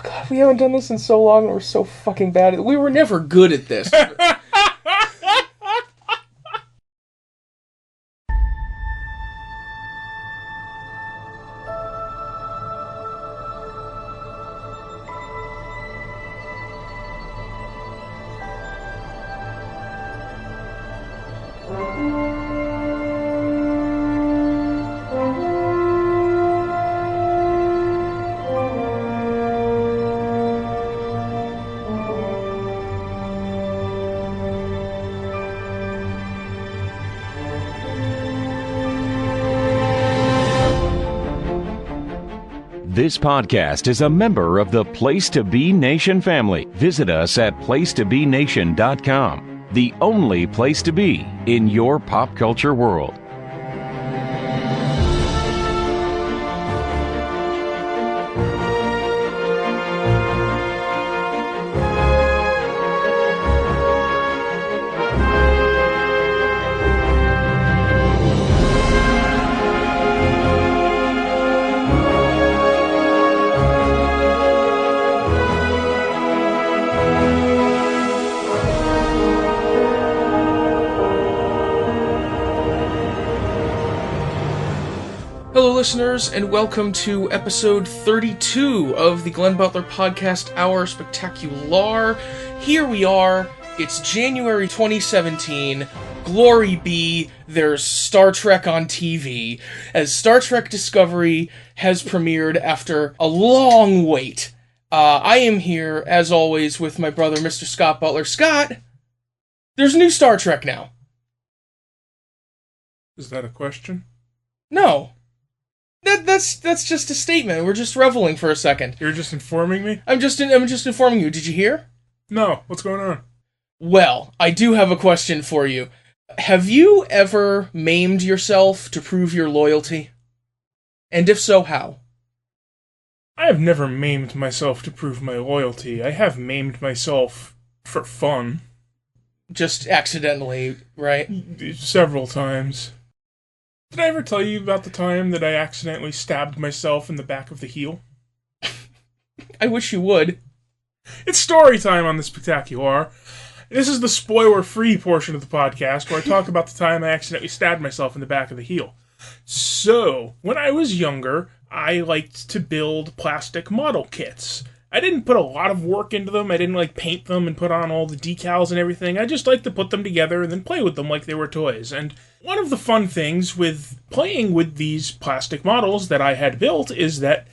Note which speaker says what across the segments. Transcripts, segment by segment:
Speaker 1: Oh god, we haven't done this in so long and we're so fucking bad at it. We were never good at this.
Speaker 2: This podcast is a member of the Place to Be Nation family. Visit us at placetobenation.com, the only place to be in your pop culture world.
Speaker 1: Hello, listeners, and welcome to episode 32 of the Glenn Butler Podcast Hour Spectacular. Here we are. It's January 2017. Glory be, there's Star Trek on TV, as Star Trek Discovery has premiered after a long wait. I am here, as always, with my brother, Mr. Scott Butler. Scott, there's a new Star Trek now.
Speaker 3: Is that a question?
Speaker 1: No. That's just a statement. We're just reveling for a second.
Speaker 3: You're just informing me?
Speaker 1: I'm just informing you. Did you hear?
Speaker 3: No. What's going on?
Speaker 1: Well, I do have a question for you. Have you ever maimed yourself to prove your loyalty? And if so, how?
Speaker 3: I have never maimed myself to prove my loyalty. I have maimed myself for fun.
Speaker 1: Just accidentally, right?
Speaker 3: Several times. Did I ever tell you about the time that I accidentally stabbed myself in the back of the heel?
Speaker 1: I wish you would.
Speaker 3: It's story time on the Spectacular. This is the spoiler-free portion of the podcast where I talk about the time I accidentally stabbed myself in the back of the heel. So, when I was younger, I liked to build plastic model kits. I didn't put a lot of work into them. I didn't paint them and put on all the decals and everything. I just liked to put them together and then play with them like they were toys. And one of the fun things with playing with these plastic models that I had built is that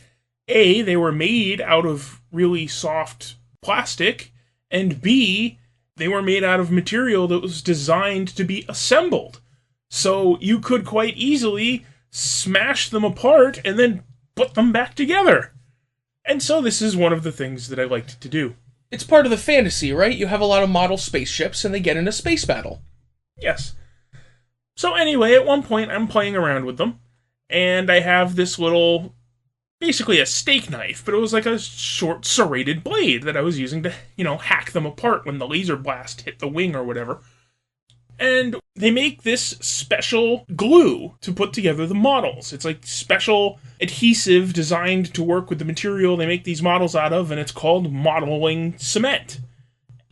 Speaker 3: A, they were made out of really soft plastic, and B, they were made out of material that was designed to be assembled. So you could quite easily smash them apart and then put them back together. And so this is one of the things that I liked to do.
Speaker 1: It's part of the fantasy, right? You have a lot of model spaceships and they get in a space battle.
Speaker 3: Yes. So anyway, at one point I'm playing around with them, and I have this little, basically a steak knife, but it was like a short serrated blade that I was using to, hack them apart when the laser blast hit the wing or whatever. And they make this special glue to put together the models. It's like special adhesive designed to work with the material they make these models out of, and it's called modeling cement.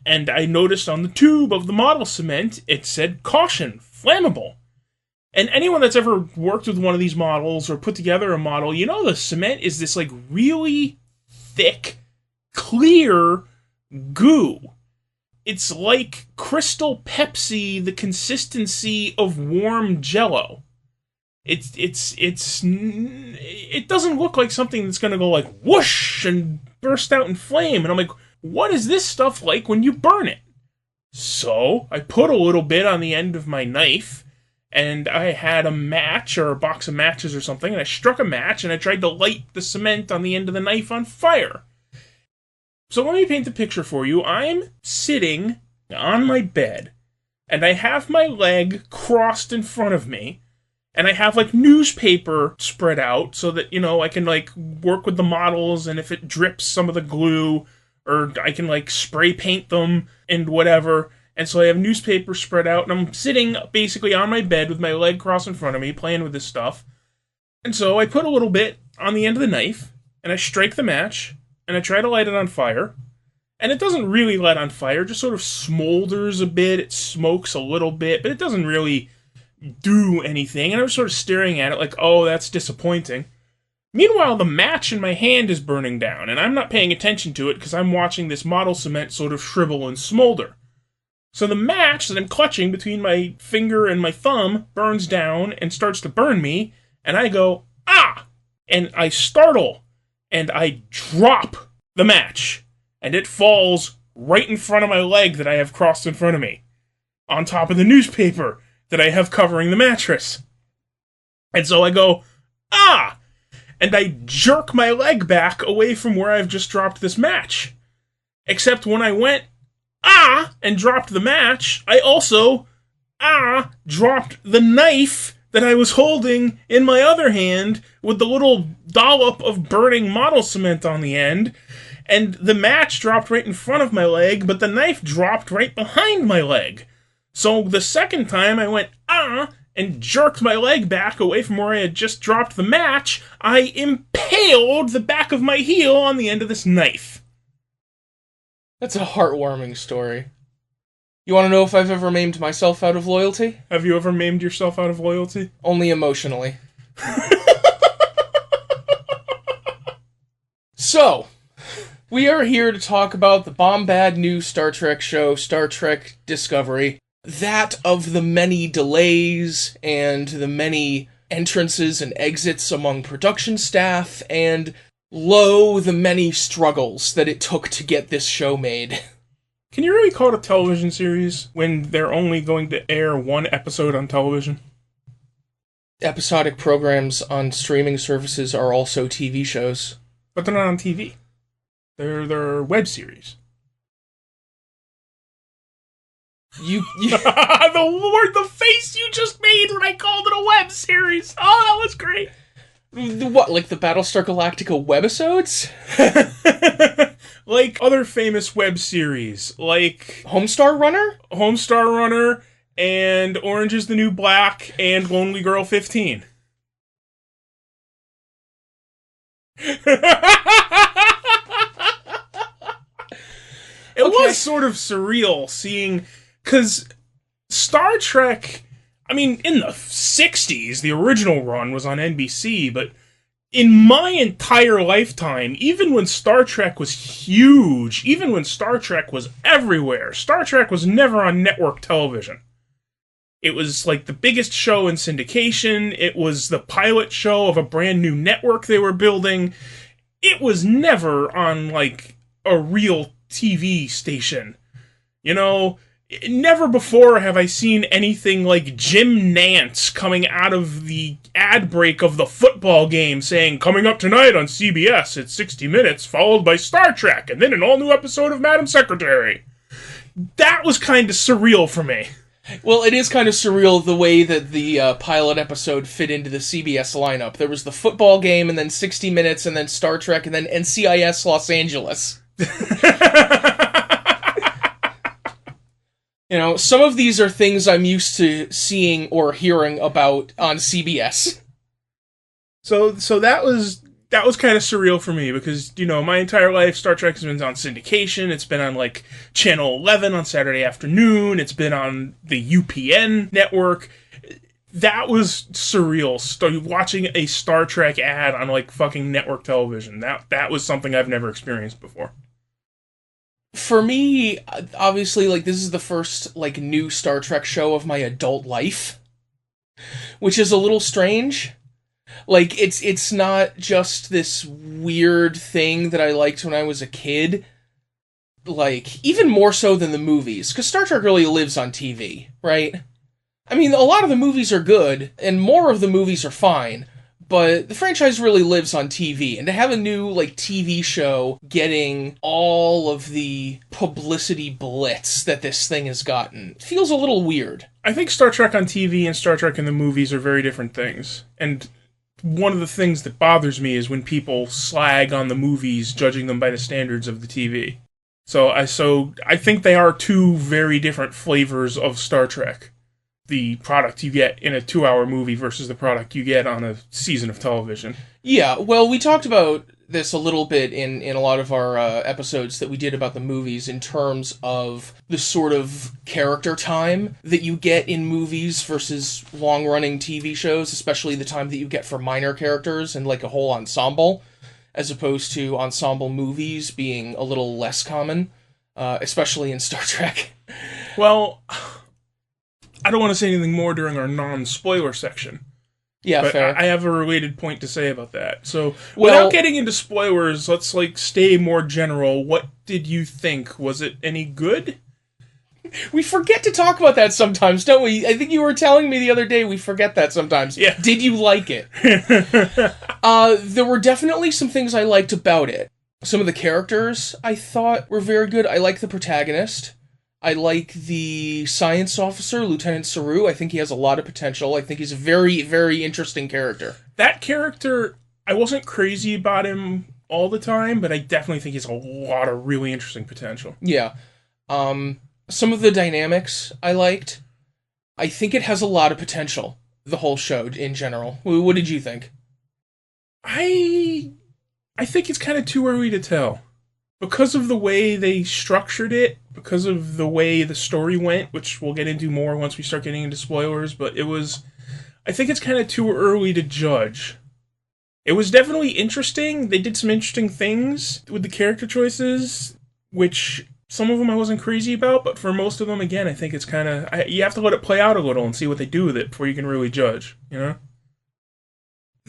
Speaker 3: And I noticed on the tube of the model cement, it said, "Caution, flammable." And anyone that's ever worked with one of these models or put together a model, the cement is this really thick, clear goo. It's like Crystal Pepsi, the consistency of warm Jell-O. It doesn't look like something that's going to go whoosh and burst out in flame. And I'm like, what is this stuff like when you burn it? So I put a little bit on the end of my knife, and I had a match or a box of matches or something, and I struck a match and I tried to light the cement on the end of the knife on fire. So let me paint the picture for you. I'm sitting on my bed, and I have my leg crossed in front of me, and I have newspaper spread out so that, I can work with the models, and if it drips some of the glue, or I can spray paint them and whatever. And so I have newspaper spread out, and I'm sitting basically on my bed with my leg crossed in front of me, playing with this stuff. And so I put a little bit on the end of the knife, and I strike the match, and I try to light it on fire, and it doesn't really light on fire, it just sort of smolders a bit, it smokes a little bit, but it doesn't really do anything, and I was sort of staring at it like, oh, that's disappointing. Meanwhile, the match in my hand is burning down, and I'm not paying attention to it because I'm watching this model cement sort of shrivel and smolder. So the match that I'm clutching between my finger and my thumb burns down and starts to burn me, and I go, ah! And I startle, and I drop the match, and it falls right in front of my leg that I have crossed in front of me, on top of the newspaper that I have covering the mattress. And so I go, ah! And I jerk my leg back away from where I've just dropped this match. Except when I went, ah, and dropped the match, I also, dropped the knife that I was holding in my other hand with the little dollop of burning model cement on the end, and the match dropped right in front of my leg, but the knife dropped right behind my leg. So the second time I went, and jerked my leg back away from where I had just dropped the match, I impaled the back of my heel on the end of this knife.
Speaker 1: That's a heartwarming story. You want to know if I've ever maimed myself out of loyalty?
Speaker 3: Have you ever maimed yourself out of loyalty?
Speaker 1: Only emotionally. So, we are here to talk about the bombad new Star Trek show, Star Trek Discovery. That of the many delays and the many entrances and exits among production staff, and lo, the many struggles that it took to get this show made.
Speaker 3: Can you really call it a television series when they're only going to air one episode on television?
Speaker 1: Episodic programs on streaming services are also TV shows.
Speaker 3: But they're not on TV. They're web series. The face you just made when I called it a web series. Oh, that was great.
Speaker 1: What, like the Battlestar Galactica webisodes?
Speaker 3: Like other famous web series, like
Speaker 1: Homestar
Speaker 3: Runner, and Orange is the New Black, and Lonely Girl 15. It was sort of surreal seeing, because Star Trek, I mean, in the 60s, the original run was on NBC, but in my entire lifetime, even when Star Trek was huge, even when Star Trek was everywhere, Star Trek was never on network television. It was like the biggest show in syndication, it was the pilot show of a brand new network they were building. It was never on, like, a real TV station. You know, never before have I seen anything like Jim Nantz coming out of the ad break of the football game saying, coming up tonight on CBS at 60 Minutes, followed by Star Trek, and then an all-new episode of Madam Secretary. That was kind of surreal for me.
Speaker 1: Well, it is kind of surreal the way that the pilot episode fit into the CBS lineup. There was the football game, and then 60 Minutes, and then Star Trek, and then NCIS Los Angeles. You know, some of these are things I'm used to seeing or hearing about on CBS.
Speaker 3: So that was kind of surreal for me because, you know, my entire life Star Trek has been on syndication. It's been on, like, Channel 11 on Saturday afternoon. It's been on the UPN network. That was surreal. Watching a Star Trek ad on, like, fucking network television. That was something I've never experienced before.
Speaker 1: For me, obviously, like, this is the first, like, new Star Trek show of my adult life, which is a little strange. Like, it's not just this weird thing that I liked when I was a kid. Like, even more so than the movies, because Star Trek really lives on TV, right? I mean, a lot of the movies are good, and more of the movies are fine, but the franchise really lives on TV, and to have a new, like, TV show getting all of the publicity blitz that this thing has gotten feels a little weird.
Speaker 3: I think Star Trek on TV and Star Trek in the movies are very different things, and one of the things that bothers me is when people slag on the movies, judging them by the standards of the TV. So I think they are two very different flavors of Star Trek. The product you get in a 2-hour movie versus the product you get on a season of television.
Speaker 1: Yeah, well, we talked about this a little bit in a lot of our episodes that we did about the movies in terms of the sort of character time that you get in movies versus long-running TV shows, especially the time that you get for minor characters and like a whole ensemble, as opposed to ensemble movies being a little less common, especially in Star Trek.
Speaker 3: Well, I don't want to say anything more during our non-spoiler section.
Speaker 1: Yeah,
Speaker 3: but
Speaker 1: fair.
Speaker 3: I have a related point to say about that. So, without getting into spoilers, let's stay more general. What did you think? Was it any good?
Speaker 1: We forget to talk about that sometimes, don't we? I think you were telling me the other day we forget that sometimes.
Speaker 3: Yeah.
Speaker 1: Did you like it? There were definitely some things I liked about it. Some of the characters I thought were very good. I like the protagonist. I like the science officer, Lieutenant Saru. I think he has a lot of potential. I think he's a very, very interesting character.
Speaker 3: That character, I wasn't crazy about him all the time, but I definitely think he has a lot of really interesting potential.
Speaker 1: Yeah. Some of the dynamics I liked. I think it has a lot of potential, the whole show in general. What did you think?
Speaker 3: I think it's kind of too early to tell. Because of the way they structured it, because of the way the story went, which we'll get into more once we start getting into spoilers, but I think it's kind of too early to judge. It was definitely interesting. They did some interesting things with the character choices, which some of them I wasn't crazy about, but for most of them, again, I think it's kind of, you have to let it play out a little and see what they do with it before you can really judge, you know?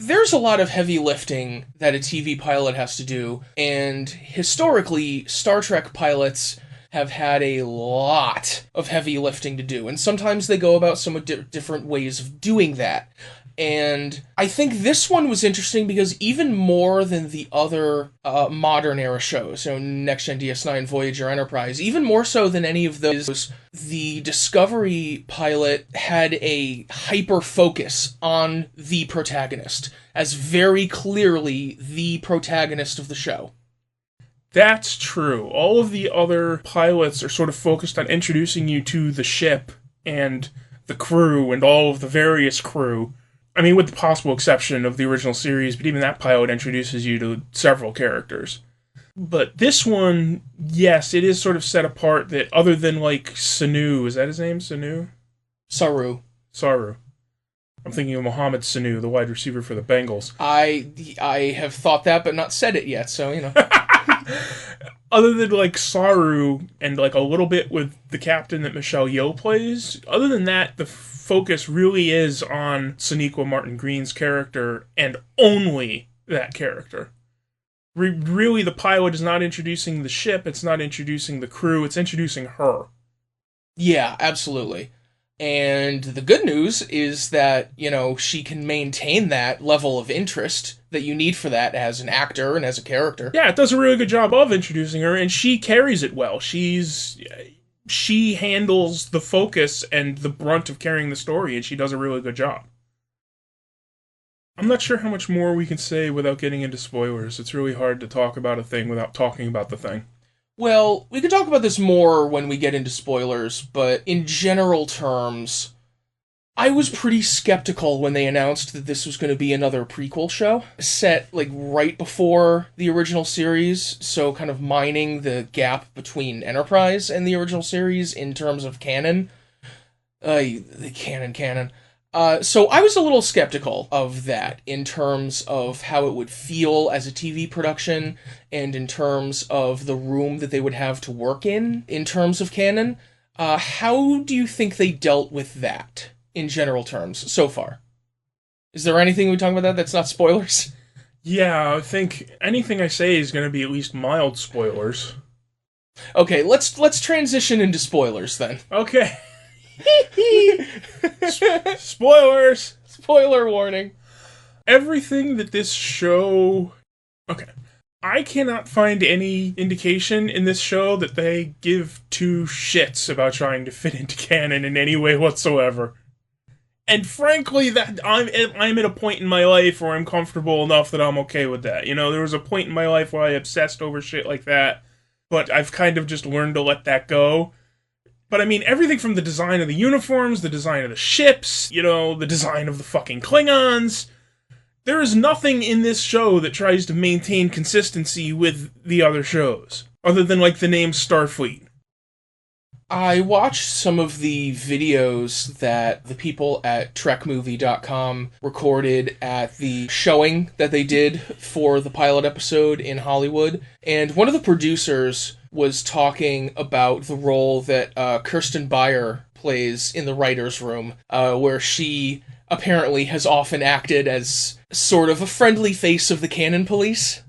Speaker 1: There's a lot of heavy lifting that a TV pilot has to do, and historically, Star Trek pilots have had a lot of heavy lifting to do, and sometimes they go about somewhat different ways of doing that. And I think this one was interesting because even more than the other modern era shows, so Next Gen, DS9, Voyager, Enterprise, even more so than any of those, the Discovery pilot had a hyper focus on the protagonist as very clearly the protagonist of the show.
Speaker 3: That's true. All of the other pilots are sort of focused on introducing you to the ship and the crew and all of the various crew. I mean, with the possible exception of the original series, but even that pilot introduces you to several characters. But this one, yes, it is sort of set apart that other than, Sanu, is that his name, Sanu?
Speaker 1: Saru.
Speaker 3: I'm thinking of Mohamed Sanu, the wide receiver for the Bengals.
Speaker 1: I have thought that, but not said it yet, so, you know.
Speaker 3: Other than, Saru and, a little bit with the captain that Michelle Yeoh plays, other than that, the focus really is on Sonequa Martin Green's character, and only that character. Really, the pilot is not introducing the ship, it's not introducing the crew, it's introducing her.
Speaker 1: Yeah, absolutely. And the good news is that, she can maintain that level of interest that you need for that as an actor and as a character.
Speaker 3: Yeah, it does a really good job of introducing her, and she carries it well. She handles the focus and the brunt of carrying the story, and she does a really good job. I'm not sure how much more we can say without getting into spoilers. It's really hard to talk about a thing without talking about the thing.
Speaker 1: Well, we can talk about this more when we get into spoilers, but in general terms, I was pretty skeptical when they announced that this was going to be another prequel show, set, right before the original series, so kind of mining the gap between Enterprise and the original series in terms of canon. The canon. So I was a little skeptical of that in terms of how it would feel as a TV production and in terms of the room that they would have to work in terms of canon. How do you think they dealt with that in general terms so far? Is there anything we talk about that's not spoilers?
Speaker 3: Yeah, I think anything I say is going to be at least mild spoilers.
Speaker 1: Okay, let's transition into spoilers then.
Speaker 3: Okay. Spoilers!
Speaker 1: Spoiler warning.
Speaker 3: Everything that this show... Okay. I cannot find any indication in this show that they give two shits about trying to fit into canon in any way whatsoever. And frankly, that I'm at a point in my life where I'm comfortable enough that I'm okay with that. There was a point in my life where I obsessed over shit like that, but I've kind of just learned to let that go. But I mean, everything from the design of the uniforms, the design of the ships, the design of the fucking Klingons, There is nothing in this show that tries to maintain consistency with the other shows, other than, like, the name Starfleet.
Speaker 1: I watched some of the videos that the people at trekmovie.com recorded at the showing that they did for the pilot episode in Hollywood, and one of the producers was talking about the role that Kirsten Beyer plays in the writer's room, where she apparently has often acted as sort of a friendly face of the canon police.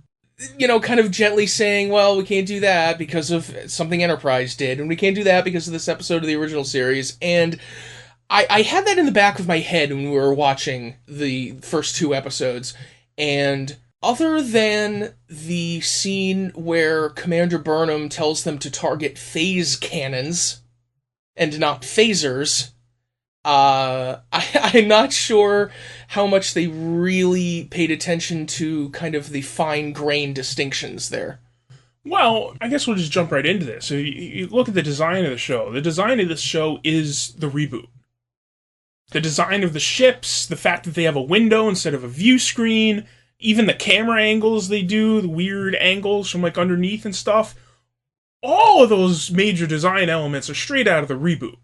Speaker 1: You know, kind of gently saying, well, we can't do that because of something Enterprise did, and we can't do that because of this episode of the original series, and I had that in the back of my head when we were watching the first 2 episodes, and other than the scene where Commander Burnham tells them to target phase cannons and not phasers, I'm not sure how much they really paid attention to kind of the fine-grained distinctions there.
Speaker 3: Well, I guess we'll just jump right into this. So you look at the design of the show. The design of this show is the reboot. The design of the ships, the fact that they have a window instead of a view screen, even the camera angles they do, the weird angles from, like, underneath and stuff, all of those major design elements are straight out of the reboot.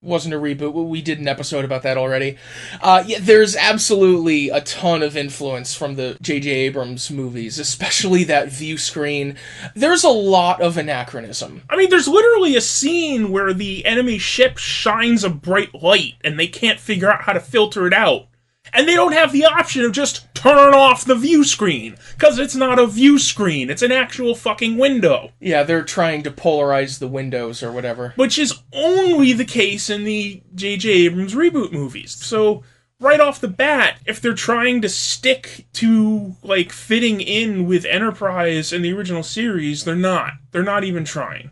Speaker 1: Wasn't a reboot. We did an episode about that already. Yeah, there's absolutely a ton of influence from the J.J. Abrams movies, especially that view screen. There's a lot of anachronism.
Speaker 3: I mean, there's literally a scene where the enemy ship shines a bright light, and they can't figure out how to filter it out. And they don't have the option of just turn off the view screen, because it's not a view screen, it's an actual fucking window.
Speaker 1: Yeah, they're trying to polarize the windows or whatever.
Speaker 3: Which is only the case in the J.J. Abrams reboot movies. So, right off the bat, if they're trying to stick to, like, fitting in with Enterprise and the original series, they're not. They're not even trying.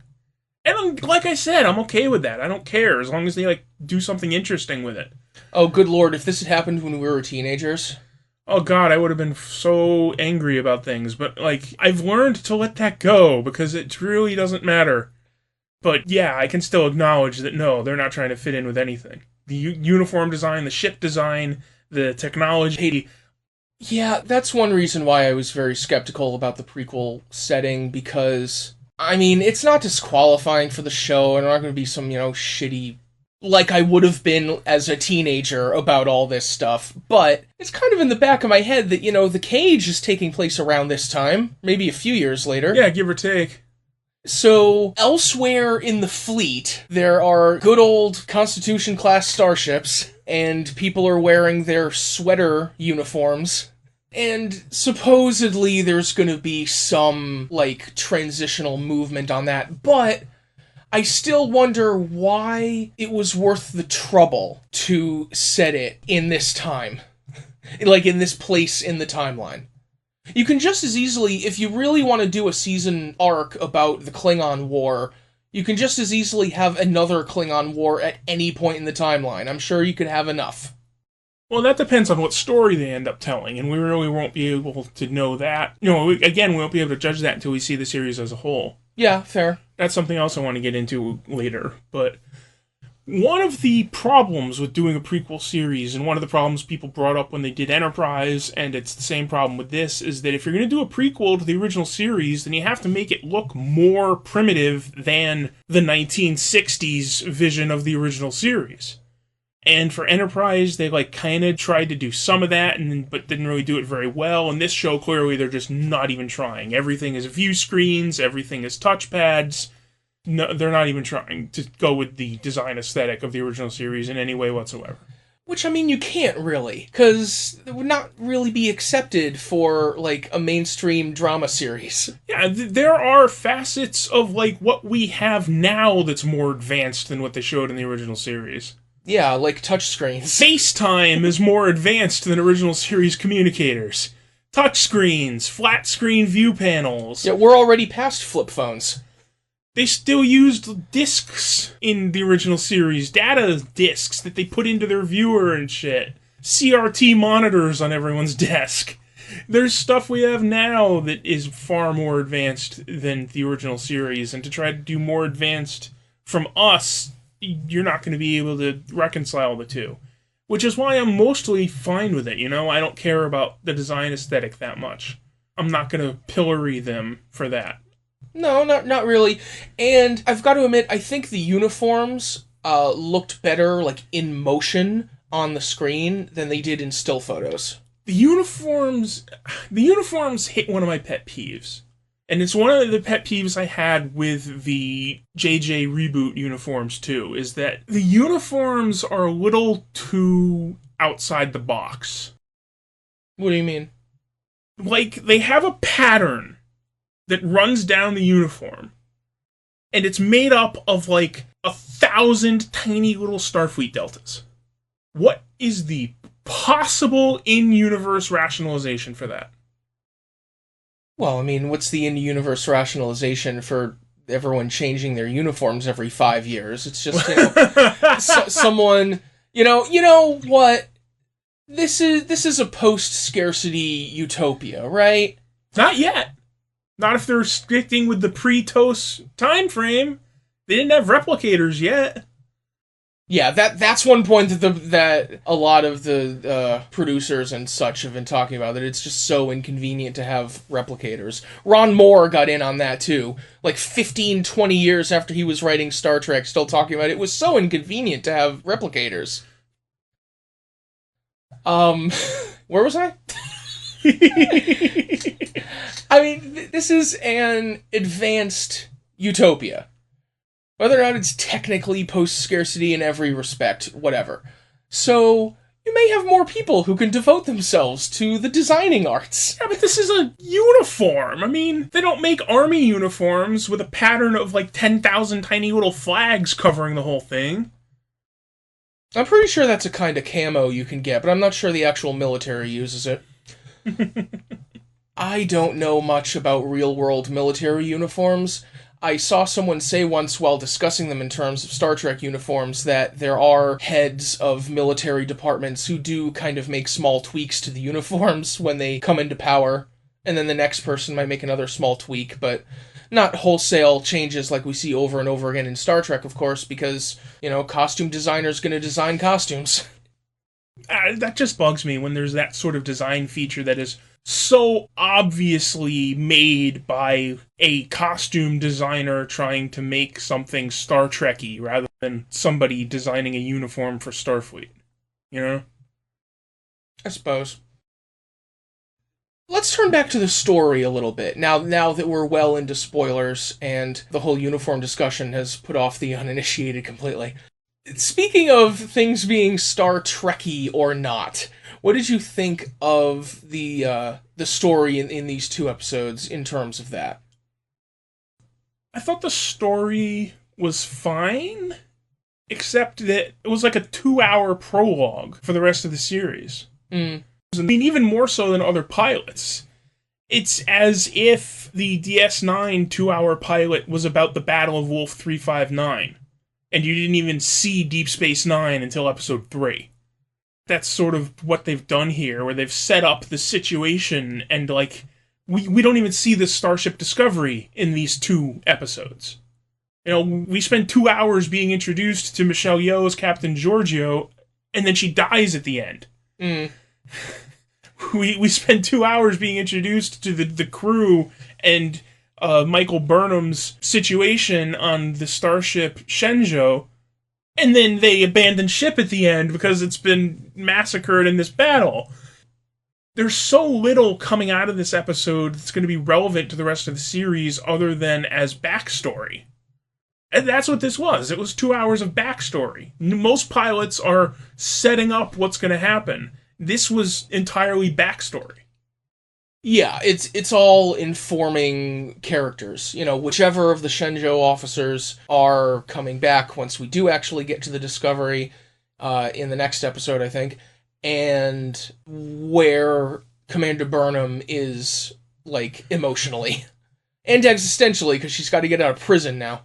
Speaker 3: And like I said, I'm okay with that. I don't care, as long as they, like, do something interesting with it.
Speaker 1: Oh, good lord, if this had happened when we were teenagers...
Speaker 3: Oh god, I would have been so angry about things, but, like, I've learned to let that go, because it really doesn't matter. But yeah, I can still acknowledge that no, they're not trying to fit in with anything. The uniform design, the ship design, the technology...
Speaker 1: Yeah, that's one reason why I was very skeptical about the prequel setting, because, I mean, it's not disqualifying for the show, and I'm not going to be some, shitty... like I would have been as a teenager about all this stuff, but it's kind of in the back of my head that, The Cage is taking place around this time, maybe a few years later.
Speaker 3: Yeah, give or take.
Speaker 1: So, elsewhere in the fleet, there are good old Constitution-class starships, and people are wearing their sweater uniforms, and supposedly there's gonna be some, transitional movement on that, but... I still wonder why it was worth the trouble to set it in this time. In this place in the timeline. You can just as easily, if you really want to do a season arc about the Klingon War, you can just as easily have another Klingon War at any point in the timeline. I'm sure you could have enough.
Speaker 3: Well, that depends on what story they end up telling, and we really won't be able to know that. We won't be able to judge that until we see the series as a whole.
Speaker 1: Yeah, fair.
Speaker 3: That's something else I want to get into later, but one of the problems with doing a prequel series, and one of the problems people brought up when they did Enterprise, and it's the same problem with this, is that if you're going to do a prequel to the original series, then you have to make it look more primitive than the 1960s vision of the original series. And for Enterprise, they kind of tried to do some of that, but didn't really do it very well. And this show, clearly, they're just not even trying. Everything is view screens, everything is touchpads. No, they're not even trying to go with the design aesthetic of the original series in any way whatsoever.
Speaker 1: Which, I mean, you can't really, because it would not really be accepted for, a mainstream drama series.
Speaker 3: Yeah, there are facets of, what we have now that's more advanced than what they showed in the original series.
Speaker 1: Yeah, touchscreens.
Speaker 3: FaceTime is more advanced than original series communicators. Touchscreens, flat screen view panels.
Speaker 1: Yeah, we're already past flip phones.
Speaker 3: They still used discs in the original series, data discs that they put into their viewer and shit. CRT monitors on everyone's desk. There's stuff we have now that is far more advanced than the original series, and to try to do more advanced from us, you're not going to be able to reconcile the two. which is why I'm mostly fine with it, you know? I don't care about the design aesthetic that much. I'm not going to pillory them for that.
Speaker 1: No, not really. And I've got to admit, I think the uniforms looked better, like, in motion on the screen than they did in still photos.
Speaker 3: The uniforms hit one of my pet peeves. And it's one of the pet peeves I had with the JJ reboot uniforms, too, is that the uniforms are a little too outside the box.
Speaker 1: What do you mean?
Speaker 3: Like, they have a pattern that runs down the uniform, and it's made up of, like, 1,000 tiny little Starfleet deltas. What is the possible in-universe rationalization for that?
Speaker 1: Well, I mean, what's the in-universe rationalization for everyone changing their uniforms every 5 years? It's just, someone, you know what? This is a post-scarcity utopia, right?
Speaker 3: Not yet. Not if they're sticking with the pre-TOS time frame. They didn't have replicators yet.
Speaker 1: Yeah, that's one point that a lot of the producers and such have been talking about, that it's just so inconvenient to have replicators. Ron Moore got in on that too, like 15, 20 years after he was writing Star Trek, still talking about it was so inconvenient to have replicators. Where was I? I mean, this is an advanced utopia. Whether or not it's technically post-scarcity in every respect, whatever. So, you may have more people who can devote themselves to the designing arts.
Speaker 3: Yeah, but this is a uniform. I mean, they don't make army uniforms with a pattern of like 10,000 tiny little flags covering the whole thing.
Speaker 1: I'm pretty sure that's a kind of camo you can get, but I'm not sure the actual military uses it. I don't know much about real-world military uniforms. I saw someone say once while discussing them in terms of Star Trek uniforms that there are heads of military departments who do kind of make small tweaks to the uniforms when they come into power, and then the next person might make another small tweak, but not wholesale changes like we see over and over again in Star Trek, of course, because, costume designers gonna design costumes.
Speaker 3: That just bugs me when there's that sort of design feature that is so obviously made by a costume designer trying to make something Star Trek-y rather than somebody designing a uniform for Starfleet. You know?
Speaker 1: I suppose. Let's turn back to the story a little bit, now that we're well into spoilers and the whole uniform discussion has put off the uninitiated completely. Speaking of things being Star Trek-y or not, what did you think of the story in these two episodes in terms of that?
Speaker 3: I thought the story was fine, except that it was like a 2-hour prologue for the rest of the series. I mean, even more so than other pilots. It's as if the DS9 2-hour pilot was about the Battle of Wolf 359, and you didn't even see Deep Space Nine until episode 3. That's sort of what they've done here, where they've set up the situation, and, like, we don't even see the Starship Discovery in these 2 episodes. We spend 2 hours being introduced to Michelle Yeoh's Captain Giorgio, and then she dies at the end. We spend 2 hours being introduced to the crew and Michael Burnham's situation on the starship Shenzhou, and then they abandon ship at the end because it's been massacred in this battle. There's so little coming out of this episode that's going to be relevant to the rest of the series other than as backstory. And that's what this was. It was 2 hours of backstory. Most pilots are setting up what's going to happen. This was entirely backstory.
Speaker 1: Yeah, it's all informing characters. Whichever of the Shenzhou officers are coming back once we do actually get to the Discovery in the next episode, I think, and where Commander Burnham is, like, emotionally. And existentially, because she's got to get out of prison now.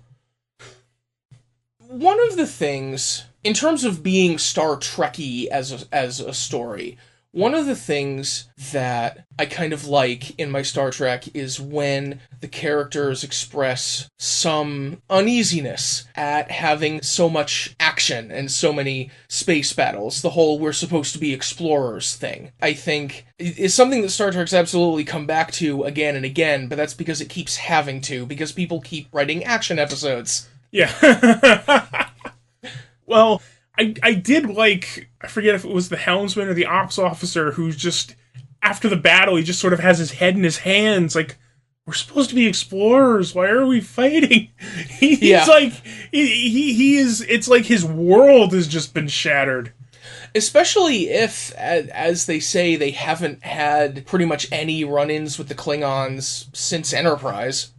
Speaker 1: One of the things, in terms of being Star Trek-y as a story, One of the things that I kind of like in my Star Trek is when the characters express some uneasiness at having so much action and so many space battles. The whole "we're supposed to be explorers" thing, I think, is something that Star Trek's absolutely come back to again and again, but that's because it keeps having to, because people keep writing action episodes.
Speaker 3: Yeah. Well, I did like, I forget if it was the helmsman or the ops officer who's just, after the battle, he just sort of has his head in his hands, like, we're supposed to be explorers, why are we fighting? He's like, he is, it's like his world has just been shattered.
Speaker 1: Especially if, as they say, they haven't had pretty much any run-ins with the Klingons since Enterprise.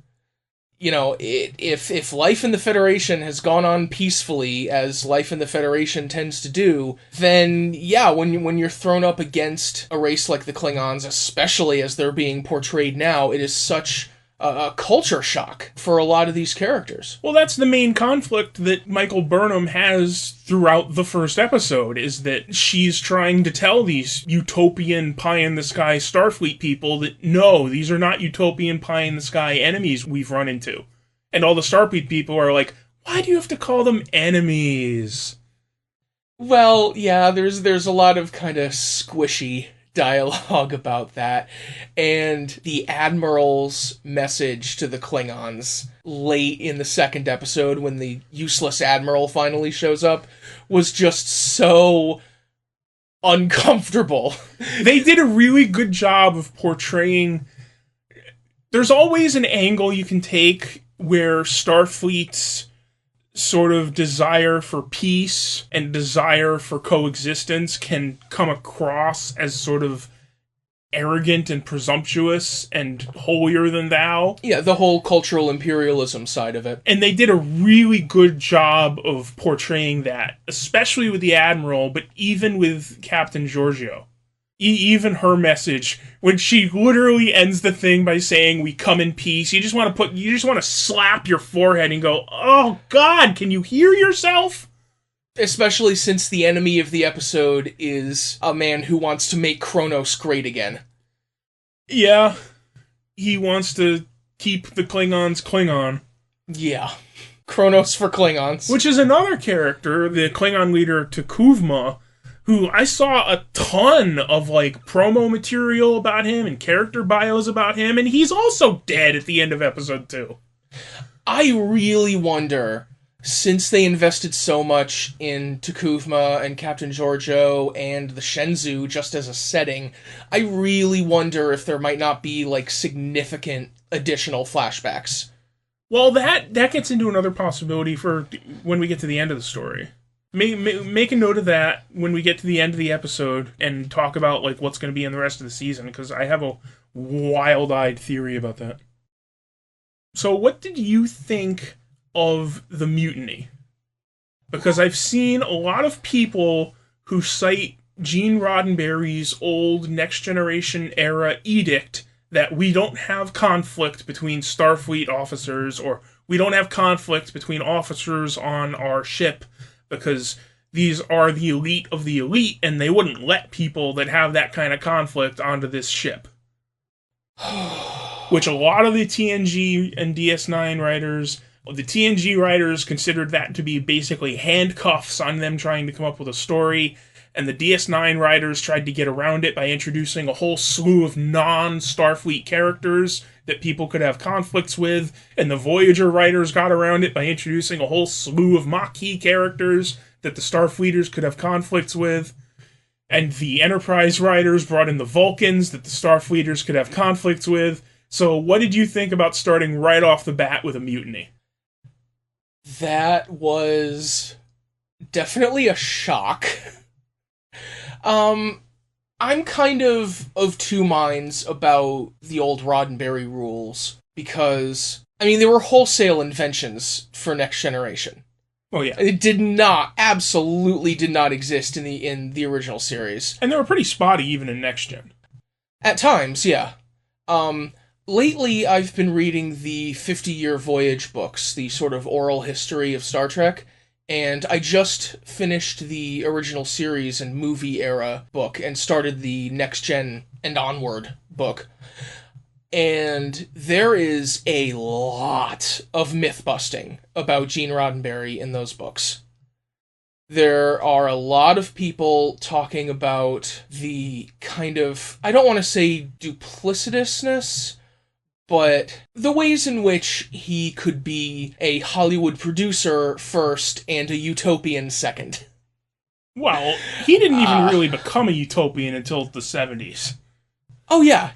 Speaker 1: You know, if life in the Federation has gone on peacefully, as life in the Federation tends to do, then yeah, when you're thrown up against a race like the Klingons, especially as they're being portrayed now, it is such a culture shock for a lot of these characters.
Speaker 3: Well, that's the main conflict that Michael Burnham has throughout the first episode, is that she's trying to tell these utopian pie-in-the-sky Starfleet people that, no, these are not utopian pie-in-the-sky enemies we've run into. And all the Starfleet people are like, why do you have to call them enemies?
Speaker 1: Well, yeah, there's a lot of kind of squishy dialogue about that, and the Admiral's message to the Klingons late in the second episode when the useless Admiral finally shows up was just so uncomfortable.
Speaker 3: They did a really good job of portraying, there's always an angle you can take where Starfleet's sort of desire for peace and desire for coexistence can come across as sort of arrogant and presumptuous and holier than thou.
Speaker 1: Yeah, the whole cultural imperialism side of it.
Speaker 3: And they did a really good job of portraying that, especially with the Admiral, but even with Captain Giorgio. Even her message, when she literally ends the thing by saying, "We come in peace," you just want to slap your forehead and go, "Oh God, can you hear yourself?"
Speaker 1: Especially since the enemy of the episode is a man who wants to make Kronos great again.
Speaker 3: Yeah, he wants to keep the Klingons Klingon.
Speaker 1: Yeah, Kronos for Klingons.
Speaker 3: Which is another character, the Klingon leader T'Kuvma, who I saw a ton of, like, promo material about him and character bios about him, and he's also dead at the end of episode 2.
Speaker 1: I really wonder, since they invested so much in T'Kuvma and Captain Giorgio and the Shenzhou just as a setting, I really wonder if there might not be, like, significant additional flashbacks.
Speaker 3: Well, that gets into another possibility for when we get to the end of the story. Make a note of that when we get to the end of the episode and talk about, like, what's going to be in the rest of the season, because I have a wild-eyed theory about that. So what did you think of the mutiny? Because I've seen a lot of people who cite Gene Roddenberry's old Next Generation era edict that we don't have conflict between Starfleet officers, or we don't have conflict between officers on our ship, because these are the elite of the elite, and they wouldn't let people that have that kind of conflict onto this ship. Which a lot of the TNG and DS9 writers, the TNG writers considered that to be basically handcuffs on them trying to come up with a story, and the DS9 writers tried to get around it by introducing a whole slew of non-Starfleet characters that people could have conflicts with, and the Voyager writers got around it by introducing a whole slew of Maquis characters that the Starfleeters could have conflicts with, and the Enterprise writers brought in the Vulcans that the Starfleeters could have conflicts with. So what did you think about starting right off the bat with a mutiny?
Speaker 1: That was definitely a shock. I'm kind of two minds about the old Roddenberry rules, because, I mean, they were wholesale inventions for Next Generation.
Speaker 3: Oh yeah.
Speaker 1: It absolutely did not exist in the original series.
Speaker 3: And they were pretty spotty even in Next Gen.
Speaker 1: At times, yeah. Lately, I've been reading the 50-Year Voyage books, the sort of oral history of Star Trek, And I just finished the original series and movie era book and started the Next Gen and Onward book. And there is a lot of myth-busting about Gene Roddenberry in those books. There are a lot of people talking about the kind of, I don't want to say duplicitousness, but the ways in which he could be a Hollywood producer first and a utopian second.
Speaker 3: Well, he didn't even really become a utopian until the 70s.
Speaker 1: Oh, yeah,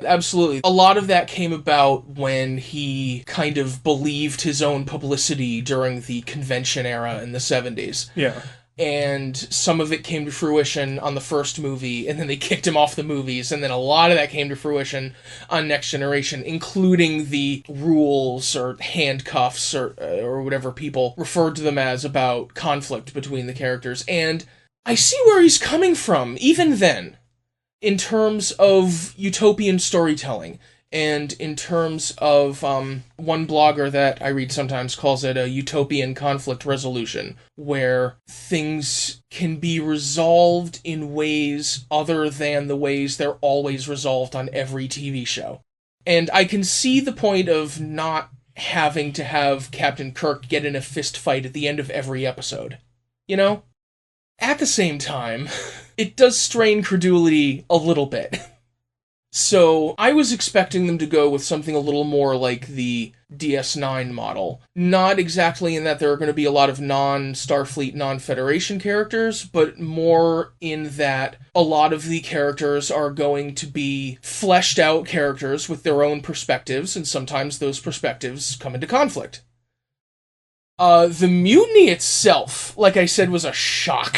Speaker 1: absolutely. A lot of that came about when he kind of believed his own publicity during the convention era in the 70s.
Speaker 3: Yeah.
Speaker 1: And some of it came to fruition on the first movie, and then they kicked him off the movies, and then a lot of that came to fruition on Next Generation, including the rules or handcuffs or whatever people referred to them as about conflict between the characters. And I see where he's coming from, even then, in terms of utopian storytelling, and in terms of one blogger that I read sometimes calls it a utopian conflict resolution, where things can be resolved in ways other than the ways they're always resolved on every TV show. And I can see the point of not having to have Captain Kirk get in a fist fight at the end of every episode. You know? At the same time, it does strain credulity a little bit. So I was expecting them to go with something a little more like the DS9 model. Not exactly in that there are going to be a lot of non-Starfleet, non-Federation characters, but more in that a lot of the characters are going to be fleshed out characters with their own perspectives, and sometimes those perspectives come into conflict. The mutiny itself, like I said, was a shock.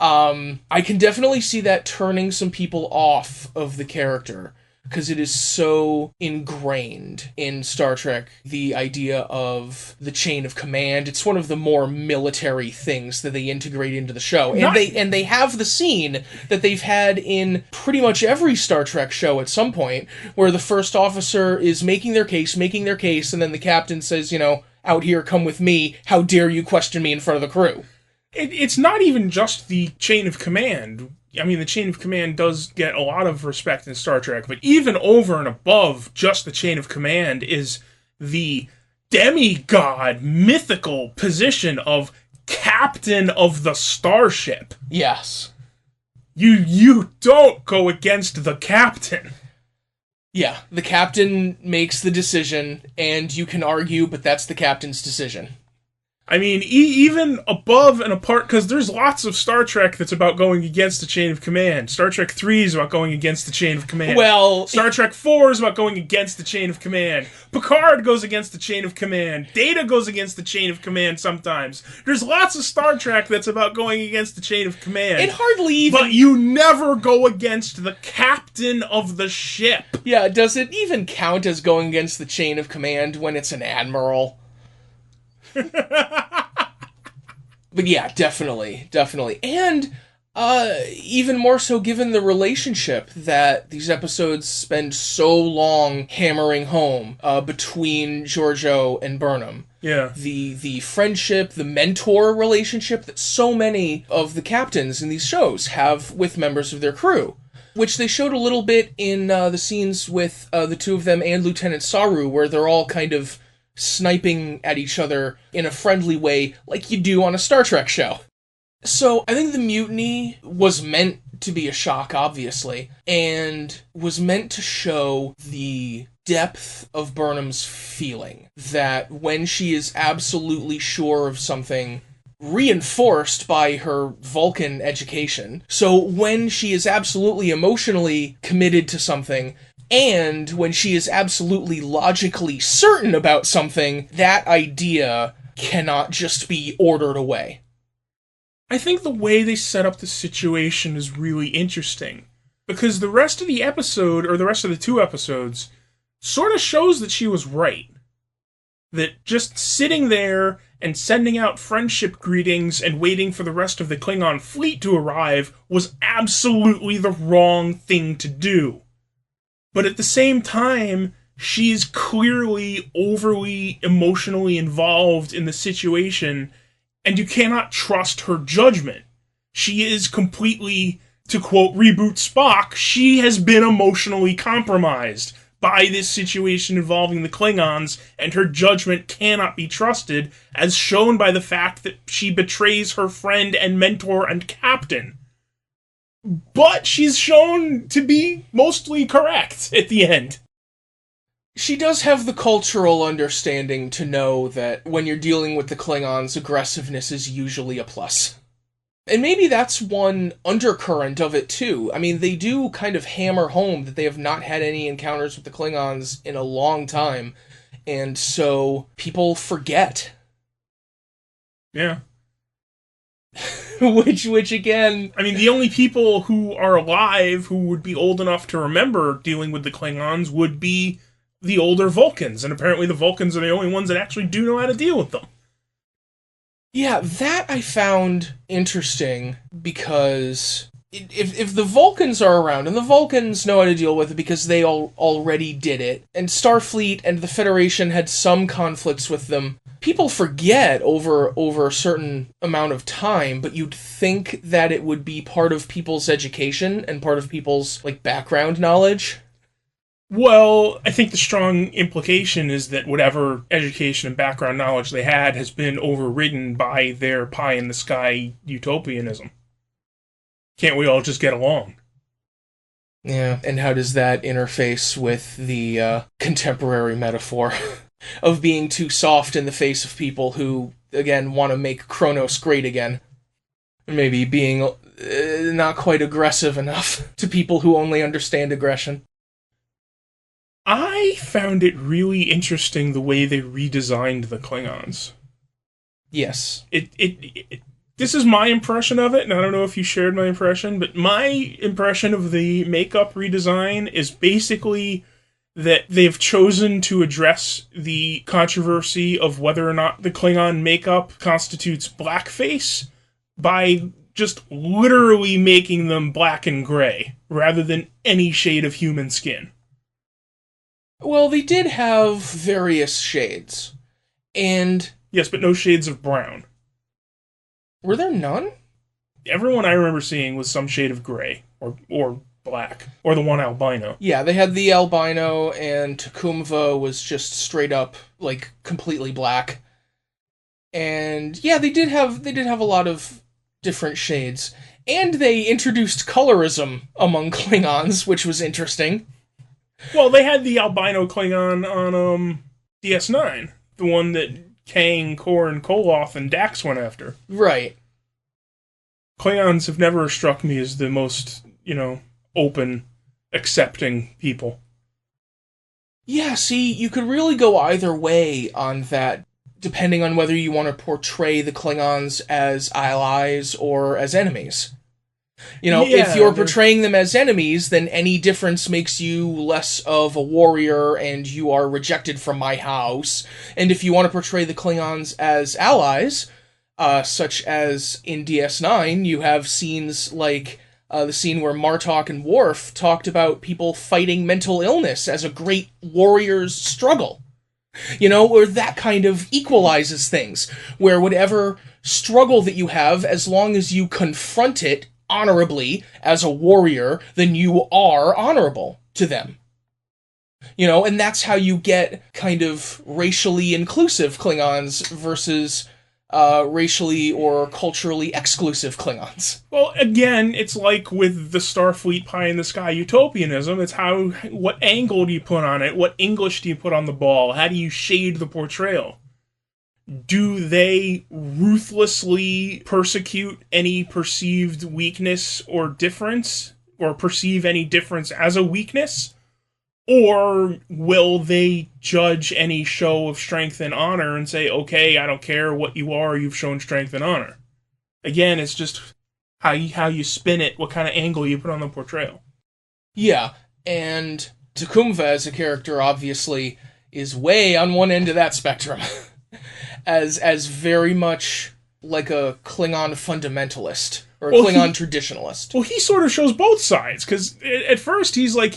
Speaker 1: I can definitely see that turning some people off of the character, because it is so ingrained in Star Trek, the idea of the chain of command. It's one of the more military things that they integrate into the show. And they have the scene that they've had in pretty much every Star Trek show at some point, where the first officer is making their case, and then the captain says, out here, come with me, how dare you question me in front of the crew?
Speaker 3: It's not even just the chain of command. I mean, the chain of command does get a lot of respect in Star Trek, but even over and above just the chain of command is the demigod mythical position of captain of the starship.
Speaker 1: Yes.
Speaker 3: You don't go against the captain.
Speaker 1: Yeah, the captain makes the decision, and you can argue, but that's the captain's decision.
Speaker 3: I mean, even above and apart, because there's lots of Star Trek that's about going against the chain of command. Star Trek 3 is about going against the chain of command.
Speaker 1: Well,
Speaker 3: Star Trek 4 is about going against the chain of command. Picard goes against the chain of command. Data goes against the chain of command sometimes. There's lots of Star Trek that's about going against the chain of command.
Speaker 1: It hardly even...
Speaker 3: But you never go against the captain of the ship.
Speaker 1: Yeah, does it even count as going against the chain of command when it's an admiral? But yeah, definitely. And even more so given the relationship that these episodes spend so long hammering home between Georgiou and Burnham.
Speaker 3: Yeah.
Speaker 1: The friendship, the mentor relationship that so many of the captains in these shows have with members of their crew, which they showed a little bit in the scenes with the two of them and Lieutenant Saru, where they're all kind of sniping at each other in a friendly way like you do on a Star Trek show. So I think the mutiny was meant to be a shock, obviously, and was meant to show the depth of Burnham's feeling that when she is absolutely sure of something, reinforced by her Vulcan education, so when she is absolutely emotionally committed to something, and when she is absolutely logically certain about something, that idea cannot just be ordered away.
Speaker 3: I think the way they set up the situation is really interesting, because the rest of the episode, or the rest of the two episodes, sort of shows that she was right. That just sitting there and sending out friendship greetings and waiting for the rest of the Klingon fleet to arrive was absolutely the wrong thing to do. But at the same time, she's clearly overly emotionally involved in the situation And you cannot trust her judgment. She is completely, to quote Reboot Spock, she has been emotionally compromised by this situation involving the Klingons, and her judgment cannot be trusted, as shown by the fact that she betrays her friend and mentor and captain. But she's shown to be mostly correct at the end.
Speaker 1: She does have the cultural understanding to know that when you're dealing with the Klingons, aggressiveness is usually a plus. And maybe that's one undercurrent of it, too. I mean, they do kind of hammer home that they have not had any encounters with the Klingons in a long time, and so people
Speaker 3: Yeah.
Speaker 1: which again...
Speaker 3: I mean, the only people who are alive who would be old enough to remember dealing with the Klingons would be the older Vulcans, and apparently the Vulcans are the only ones that actually do know how to deal with them.
Speaker 1: Yeah, that I found interesting, because if the Vulcans are around, and the Vulcans know how to deal with it because they already did it, and Starfleet and the Federation had some conflicts with them, people forget over a certain amount of time, but you'd think that it would be part of people's education and part of people's, like, background knowledge.
Speaker 3: Well, I think the strong implication is that whatever education and background knowledge they had has been overridden by their pie-in-the-sky utopianism. Can't we all just get along?
Speaker 1: Yeah, and how does that interface with the contemporary metaphor of being too soft in the face of people who, again, want to make Kronos great again? Maybe being not quite aggressive enough to people who only understand aggression.
Speaker 3: I found it really interesting the way they redesigned the Klingons.
Speaker 1: Yes.
Speaker 3: This is my impression of it, and I don't know if you shared my impression, but my impression of the makeup redesign is basically that they've chosen to address the controversy of whether or not the Klingon makeup constitutes blackface by just literally making them black and gray, rather than any shade of human skin.
Speaker 1: Well, they did have various shades, and...
Speaker 3: Yes, but no shades of brown.
Speaker 1: Were there none?
Speaker 3: Everyone I remember seeing was some shade of gray, or black, or the one albino.
Speaker 1: Yeah, they had the albino, and Tecumseh was just straight up, like, completely black. And, yeah, they did have a lot of different shades. And they introduced colorism among Klingons, which was interesting.
Speaker 3: Well, they had the albino Klingon on DS9, the one that Kang, Korn, Koloth, and Dax went after.
Speaker 1: Right.
Speaker 3: Klingons have never struck me as the most, open, accepting people.
Speaker 1: Yeah, see, you could really go either way on that, depending on whether you want to portray the Klingons as allies or as enemies. If you're portraying them as enemies, then any difference makes you less of a warrior and you are rejected from my house. And if you want to portray the Klingons as allies, such as in DS9, you have scenes like the scene where Martok and Worf talked about people fighting mental illness as a great warrior's struggle. Where that kind of equalizes things. Where whatever struggle that you have, as long as you confront it honorably as a warrior, then you are honorable to them. And that's how you get kind of racially inclusive Klingons versus racially or culturally exclusive Klingons.
Speaker 3: Well, again, it's like with the Starfleet pie-in-the-sky utopianism. It's what angle do you put on it? What English do you put on the ball? How do you shade the portrayal? Do they ruthlessly persecute any perceived weakness or difference, or perceive any difference as a weakness? Or will they judge any show of strength and honor and say, okay, I don't care what you are, you've shown strength and honor? Again, it's just how you spin it, what kind of angle you put on the portrayal.
Speaker 1: Yeah, and Tecumseh as a character obviously is way on one end of that spectrum. as very much like a Klingon fundamentalist, or a Klingon traditionalist.
Speaker 3: Well, he sort of shows both sides, because at first he's like,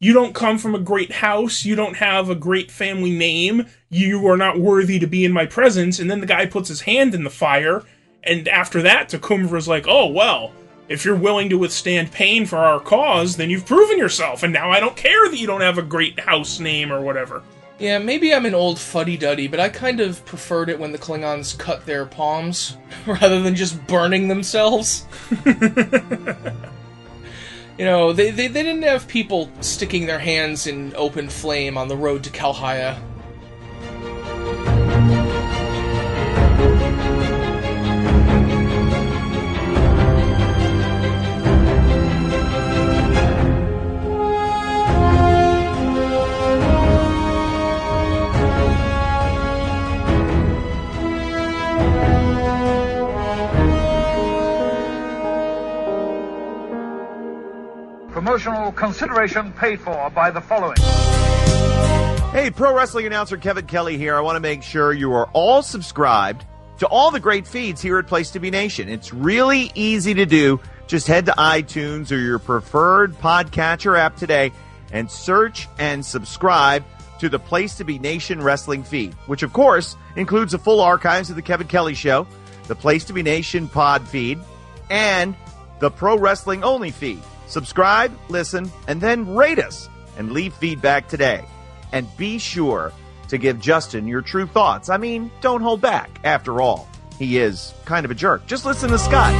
Speaker 3: you don't come from a great house, you don't have a great family name, you are not worthy to be in my presence. And then the guy puts his hand in the fire, and after that, Takumbra's like, oh, well, if you're willing to withstand pain for our cause, then you've proven yourself, and now I don't care that you don't have a great house name or whatever.
Speaker 1: Yeah, maybe I'm an old fuddy-duddy, but I kind of preferred it when the Klingons cut their palms, rather than just burning themselves. You know, they didn't have people sticking their hands in open flame on the road to Kalhaya.
Speaker 4: Promotional consideration paid for by the following.
Speaker 5: Hey, pro wrestling announcer Kevin Kelly here. I want to make sure you are all subscribed to all the great feeds here at Place to Be Nation. It's really easy to do. Just head to iTunes or your preferred podcatcher app today and search and subscribe to the Place to Be Nation wrestling feed, which of course includes the full archives of the Kevin Kelly Show, the Place to Be Nation pod feed, and the Pro Wrestling Only feed. Subscribe, listen, and then rate us and leave feedback today. And be sure to give Justin your true thoughts. I mean, don't hold back. After all, he is kind of a jerk. Just listen to Scott.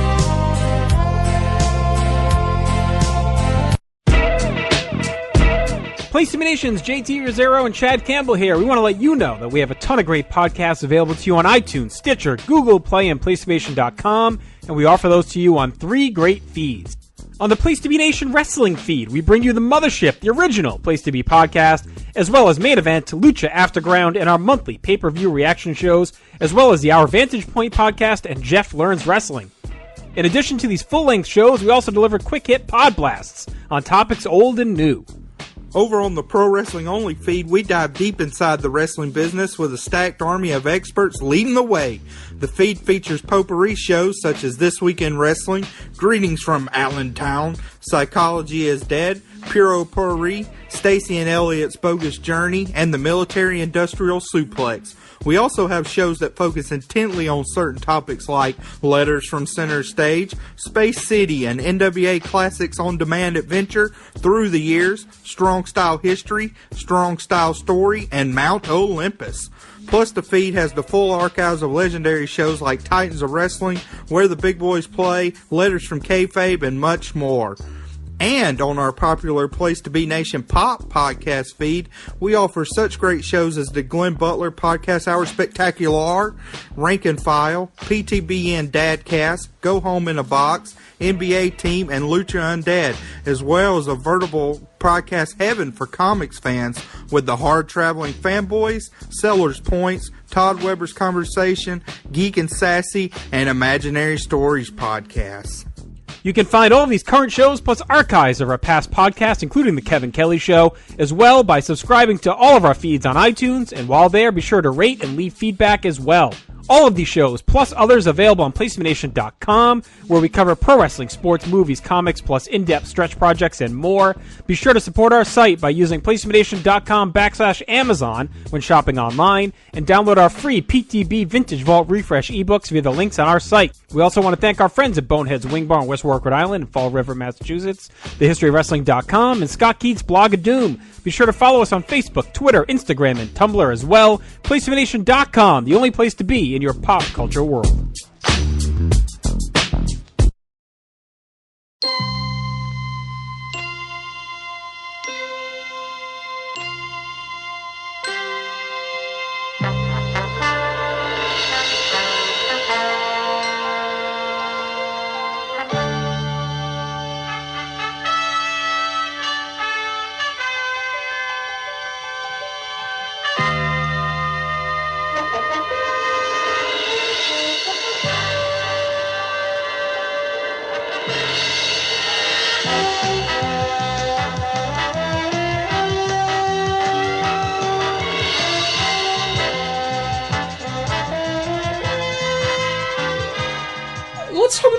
Speaker 6: Place to Be Nation's JT Rosero and Chad Campbell here. We want to let you know that we have a ton of great podcasts available to you on iTunes, Stitcher, Google Play, and PlayStation.com, and we offer those to you on 3 great feeds. On the Place to Be Nation wrestling feed, we bring you the Mothership, the original Place to Be podcast, as well as Main Event, Lucha Afterground, and our monthly pay-per-view reaction shows, as well as the Our Vantage Point podcast and Jeff Learns Wrestling. In addition to these full-length shows, we also deliver quick-hit pod blasts on topics old and new.
Speaker 7: Over on the Pro Wrestling Only feed, we dive deep inside the wrestling business with a stacked army of experts leading the way. The feed features potpourri shows such as This Week in Wrestling, Greetings from Allentown, Psychology is Dead, Puro Potpourri, Stacy and Elliot's Bogus Journey, and the Military Industrial Suplex. We also have shows that focus intently on certain topics like Letters from Center Stage, Space City, and NWA Classics on Demand Adventure, Through the Years, Strong Style History, Strong Style Story, and Mount Olympus. Plus, the feed has the full archives of legendary shows like Titans of Wrestling, Where the Big Boys Play, Letters from Kayfabe, and much more. And on our popular Place to Be Nation Pop podcast feed, we offer such great shows as the Glenn Butler Podcast Hour Spectacular, Rank and File, PTBN Dadcast, Go Home in a Box, NBA Team, and Lucha Undead, as well as a veritable podcast heaven for comics fans with the Hard Traveling Fanboys, Sellers Points, Todd Weber's Conversation, Geek and Sassy, and Imaginary Stories podcasts.
Speaker 6: You can find all of these current shows plus archives of our past podcasts, including The Kevin Kelly Show, as well by subscribing to all of our feeds on iTunes, and while there, be sure to rate and leave feedback as well. All of these shows, plus others available on PlaceToBeNation.com, where we cover pro wrestling, sports, movies, comics, plus in-depth stretch projects and more. Be sure to support our site by using PlaceToBeNation.com/Amazon when shopping online, and download our free PTB Vintage Vault Refresh ebooks via the links on our site. We also want to thank our friends at Bonehead's Wing Bar in West Warwick, Rhode Island, and Fall River, Massachusetts, TheHistoryOfWrestling.com, and Scott Keats' Blog of Doom. Be sure to follow us on Facebook, Twitter, Instagram, and Tumblr as well. PlaceToBeNation.com, the only place to be in your pop culture world.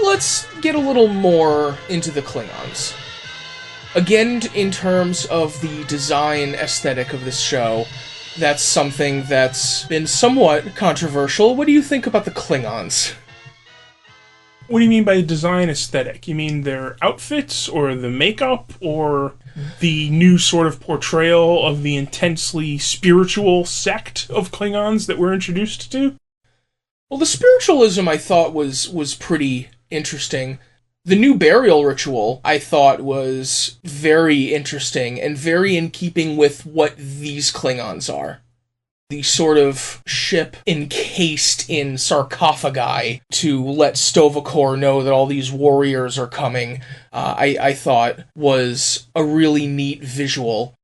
Speaker 1: Let's get a little more into the Klingons. Again, in terms of the design aesthetic of this show, that's something that's been somewhat controversial. What do you think about the Klingons?
Speaker 3: What do you mean by design aesthetic? You mean their outfits, or the makeup, or the new sort of portrayal of the intensely spiritual sect of Klingons that we're introduced to?
Speaker 1: Well, the spiritualism I thought was pretty interesting. The new burial ritual I thought was very interesting and very in keeping with what these Klingons are. The sort of ship encased in sarcophagi to let Sto-vo-kor know that all these warriors are coming, I thought was a really neat visual.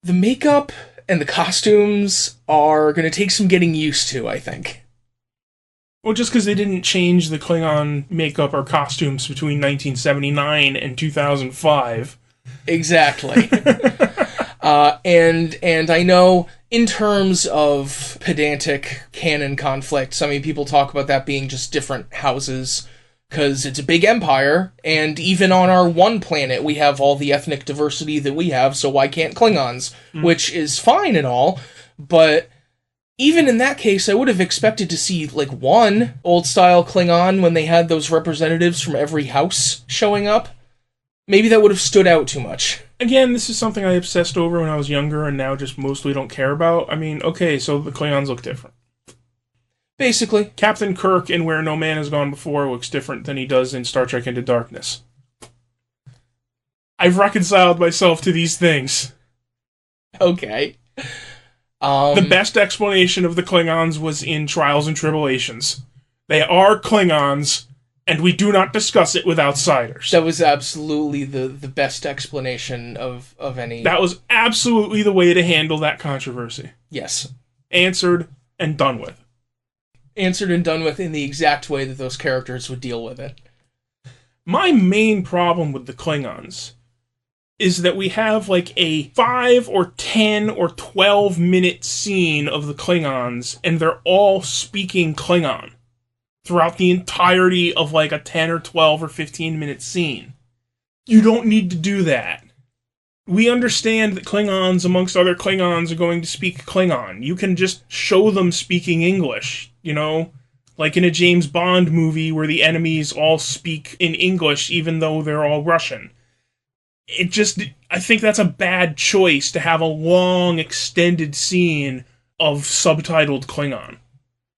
Speaker 1: The makeup and the costumes are going to take some getting used to, I think.
Speaker 3: Well, just because they didn't change the Klingon makeup or costumes between 1979 and 2005.
Speaker 1: Exactly. And I know, in terms of pedantic canon conflicts, I mean, people talk about that being just different houses, because it's a big empire, and even on our one planet, we have all the ethnic diversity that we have, so why can't Klingons? Which is fine and all, but even in that case, I would have expected to see, like, one old-style Klingon when they had those representatives from every house showing up. Maybe that would have stood out too much.
Speaker 3: Again, this is something I obsessed over when I was younger and now just mostly don't care about. I mean, okay, so the Klingons look different.
Speaker 1: Basically.
Speaker 3: Captain Kirk in Where No Man Has Gone Before looks different than he does in Star Trek Into Darkness. I've reconciled myself to these things.
Speaker 1: Okay.
Speaker 3: The best explanation of the Klingons was in Trials and Tribulations. They are Klingons, and we do not discuss it with outsiders.
Speaker 1: That was absolutely the best explanation of any...
Speaker 3: That was absolutely the way to handle that controversy.
Speaker 1: Yes.
Speaker 3: Answered and done with.
Speaker 1: Answered and done with in the exact way that those characters would deal with it.
Speaker 3: My main problem with the Klingons is that we have like a 5 or 10 or 12 minute scene of the Klingons, and they're all speaking Klingon throughout the entirety of like a 10 or 12 or 15 minute scene. You don't need to do that. We understand that Klingons, amongst other Klingons, are going to speak Klingon. You can just show them speaking English, you know? Like in a James Bond movie where the enemies all speak in English even though they're all Russian. I think that's a bad choice to have a long, extended scene of subtitled Klingon.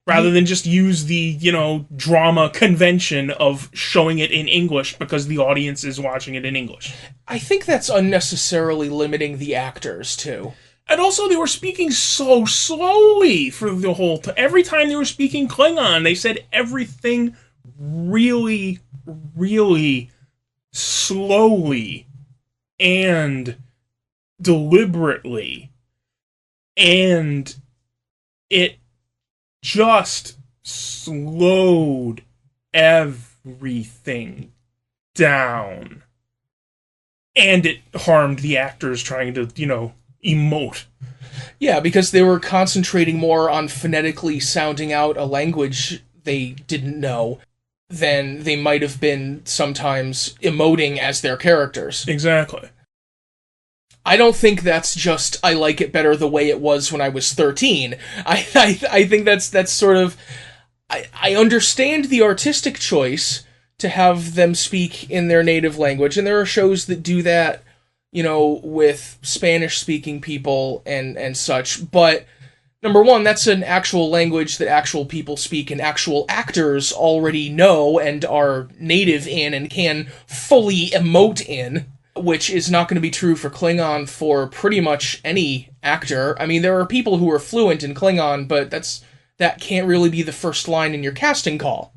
Speaker 3: Rather than just use the, drama convention of showing it in English because the audience is watching it in English.
Speaker 1: I think that's unnecessarily limiting the actors, too.
Speaker 3: And also, they were speaking so slowly for the whole time. Every time they were speaking Klingon, they said everything really, really slowly and deliberately. And it just slowed everything down. And it harmed the actors trying to, emote.
Speaker 1: Yeah, because they were concentrating more on phonetically sounding out a language they didn't know than they might have been sometimes emoting as their characters.
Speaker 3: Exactly.
Speaker 1: I don't think that's just, I like it better the way it was when I was 13. I think that's sort of... I understand the artistic choice to have them speak in their native language, and there are shows that do that, with Spanish-speaking people and such, but number one, that's an actual language that actual people speak and actual actors already know and are native in and can fully emote in, which is not going to be true for Klingon for pretty much any actor. I mean, there are people who are fluent in Klingon, but that can't really be the first line in your casting call.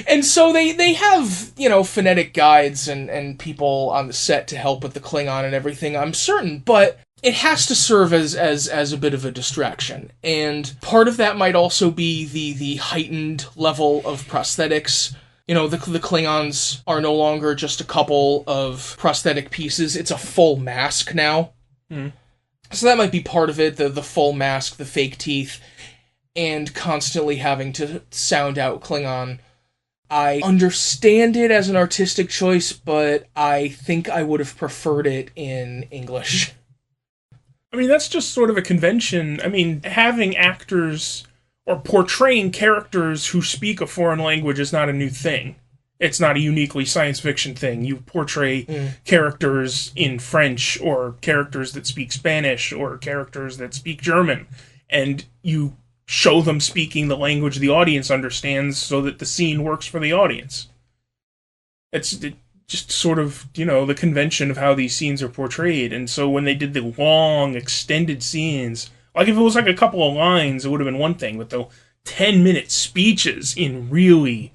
Speaker 1: And so they have, phonetic guides and people on the set to help with the Klingon and everything, I'm certain, but it has to serve as a bit of a distraction. And part of that might also be the heightened level of prosthetics. The Klingons are no longer just a couple of prosthetic pieces, it's a full mask now.
Speaker 3: Mm.
Speaker 1: So that might be part of it, the full mask, the fake teeth, and constantly having to sound out Klingon. I understand it as an artistic choice, but I think I would have preferred it in English.
Speaker 3: I mean, that's just sort of a convention. I mean, having actors or portraying characters who speak a foreign language is not a new thing. It's not a uniquely science fiction thing. You portray characters in French, or characters that speak Spanish, or characters that speak German, and you show them speaking the language the audience understands so that the scene works for the audience. It's just sort of, the convention of how these scenes are portrayed. And so when they did the long, extended scenes, like if it was like a couple of lines, it would have been one thing, but the 10-minute speeches in really,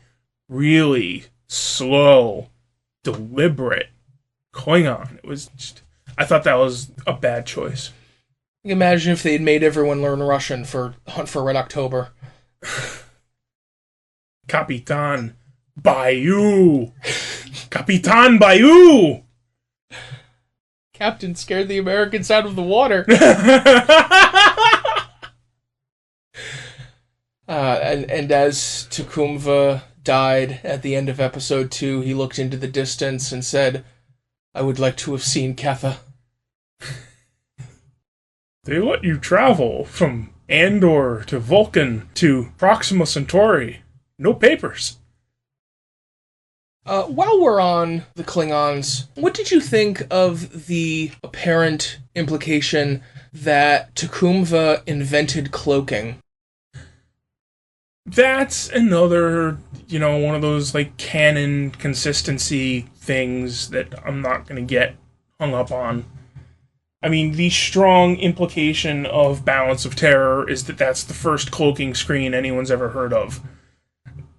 Speaker 3: really slow, deliberate Klingon, it was just, I thought that was a bad choice.
Speaker 1: Imagine if they'd made everyone learn Russian for Hunt for Red October.
Speaker 3: Kapitan Bayou! Kapitan Bayou!
Speaker 1: Captain scared the Americans out of the water. And as Tecumseh died at the end of episode 2, he looked into the distance and said, "I would like to have seen Catha."
Speaker 3: They let you travel from Andor to Vulcan to Proxima Centauri. No papers.
Speaker 1: While we're on the Klingons, what did you think of the apparent implication that Tecumseh invented cloaking?
Speaker 3: That's another, one of those, canon consistency things that I'm not going to get hung up on. I mean, the strong implication of Balance of Terror is that that's the first cloaking screen anyone's ever heard of.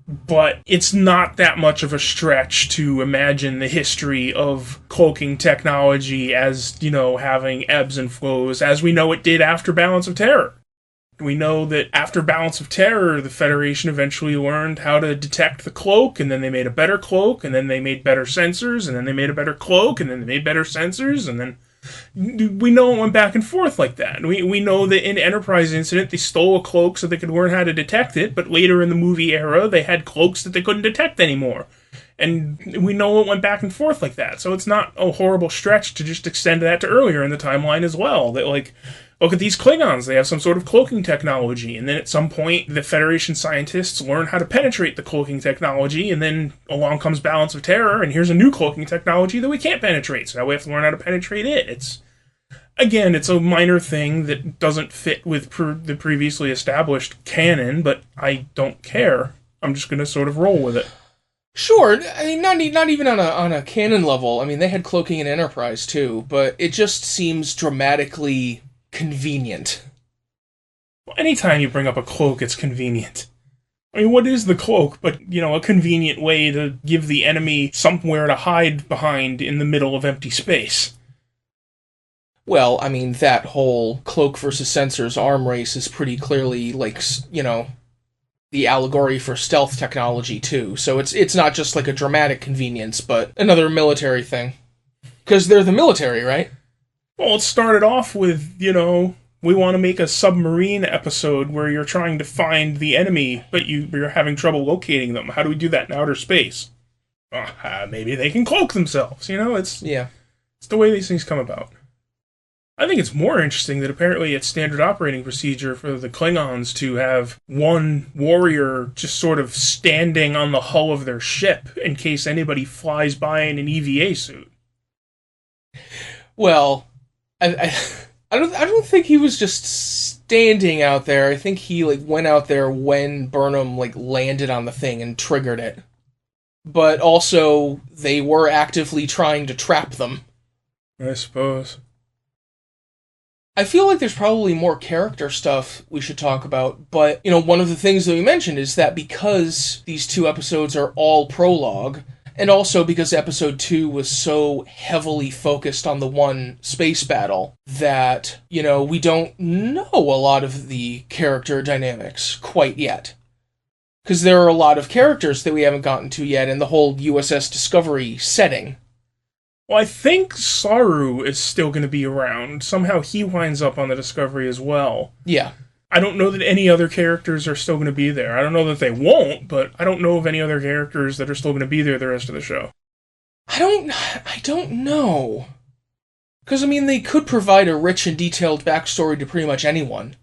Speaker 3: But it's not that much of a stretch to imagine the history of cloaking technology as, having ebbs and flows, as we know it did after Balance of Terror. We know that after Balance of Terror, the Federation eventually learned how to detect the cloak, and then they made a better cloak, and then they made better sensors, and then they made a better cloak, and then they made better sensors, and then we know it went back and forth like that. We know that in Enterprise Incident, they stole a cloak so they could learn how to detect it, but later in the movie era, they had cloaks that they couldn't detect anymore. And we know it went back and forth like that. So it's not a horrible stretch to just extend that to earlier in the timeline as well. That, look at these Klingons, they have some sort of cloaking technology, and then at some point, the Federation scientists learn how to penetrate the cloaking technology, and then along comes Balance of Terror, and here's a new cloaking technology that we can't penetrate, so now we have to learn how to penetrate it. It's a minor thing that doesn't fit with the previously established canon, but I don't care. I'm just going to sort of roll with it.
Speaker 1: Sure, I mean, not even on a canon level. I mean, they had cloaking in Enterprise, too, but it just seems dramatically convenient.
Speaker 3: Well, anytime you bring up a cloak, it's convenient. I mean, what is the cloak but, a convenient way to give the enemy somewhere to hide behind in the middle of empty space?
Speaker 1: Well, I mean, that whole cloak versus sensors arm race is pretty clearly, the allegory for stealth technology, too. So it's not just a dramatic convenience, but another military thing. Because they're the military, right?
Speaker 3: Well, it started off with, we want to make a submarine episode where you're trying to find the enemy, but you're having trouble locating them. How do we do that in outer space? Maybe they can cloak themselves, It's the way these things come about. I think it's more interesting that apparently it's standard operating procedure for the Klingons to have one warrior just sort of standing on the hull of their ship in case anybody flies by in an EVA suit.
Speaker 1: Well, I don't think he was just standing out there. I think he went out there when Burnham landed on the thing and triggered it. But also they were actively trying to trap them.
Speaker 3: I suppose.
Speaker 1: I feel like there's probably more character stuff we should talk about, but, one of the things that we mentioned is that because these 2 episodes are all prologue, and also because episode 2 was so heavily focused on the one space battle, that, we don't know a lot of the character dynamics quite yet. Because there are a lot of characters that we haven't gotten to yet in the whole USS Discovery setting.
Speaker 3: Well, I think Saru is still going to be around. Somehow he winds up on the Discovery as well.
Speaker 1: Yeah.
Speaker 3: I don't know that any other characters are still going to be there. I don't know that they won't, but I don't know of any other characters that are still going to be there the rest of the show.
Speaker 1: I don't know. Because, I mean, they could provide a rich and detailed backstory to pretty much anyone.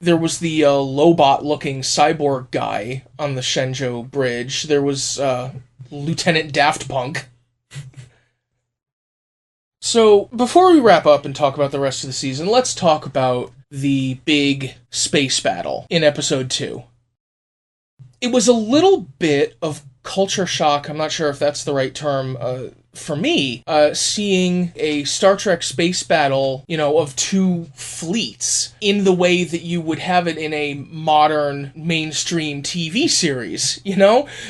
Speaker 1: There was the Lobot-looking cyborg guy on the Shenzhou bridge. There was Lieutenant Daft Punk. So, before we wrap up and talk about the rest of the season, let's talk about the big space battle in episode 2. It was a little bit of culture shock, I'm not sure if that's the right term, for me, seeing a Star Trek space battle, of two fleets in the way that you would have it in a modern mainstream TV series,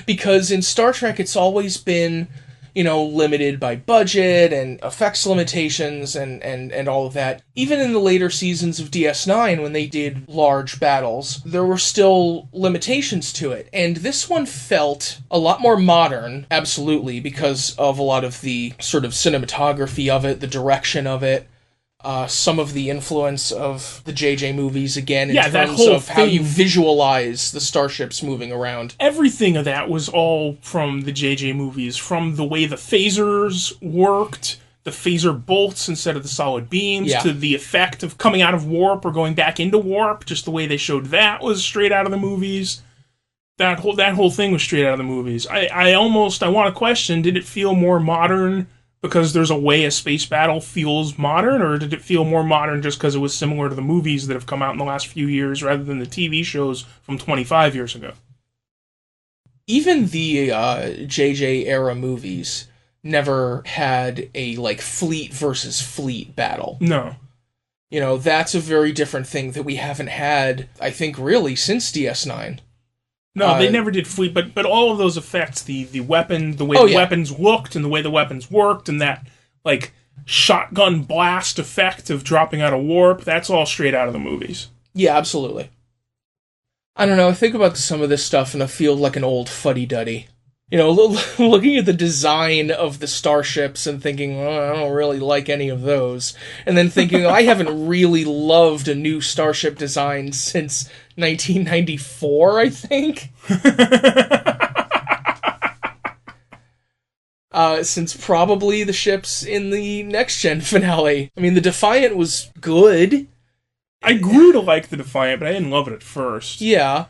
Speaker 1: Because in Star Trek it's always been, limited by budget and effects limitations and all of that. Even in the later seasons of DS9, when they did large battles, there were still limitations to it. And this one felt a lot more modern, absolutely, because of a lot of the sort of cinematography of it, the direction of it, some of the influence of the JJ movies, again, in terms of how you visualize the starships moving around.
Speaker 3: Everything of that was all from the JJ movies, from the way the phasers worked, the phaser bolts instead of the solid beams, to the effect of coming out of warp or going back into warp, just the way they showed that was straight out of the movies. That whole thing was straight out of the movies. I want to question, did it feel more modern because there's a way a space battle feels modern, or did it feel more modern just because it was similar to the movies that have come out in the last few years rather than the TV shows from 25 years ago?
Speaker 1: Even the JJ era movies never had a, fleet versus fleet battle.
Speaker 3: No.
Speaker 1: That's a very different thing that we haven't had, I think, really, since DS9.
Speaker 3: No, they never did fleet, but all of those effects, the weapon, the way weapons looked and the way the weapons worked, and that, shotgun blast effect of dropping out of warp, that's all straight out of the movies.
Speaker 1: Yeah, absolutely. I don't know, I think about some of this stuff and I feel like an old fuddy-duddy. Looking at the design of the starships and thinking, I don't really like any of those. And then thinking, I haven't really loved a new starship design since 1994, I think. Since probably the ships in the Next Gen finale. I mean, the Defiant was good.
Speaker 3: I grew to like the Defiant, but I didn't love it at first.
Speaker 1: Yeah.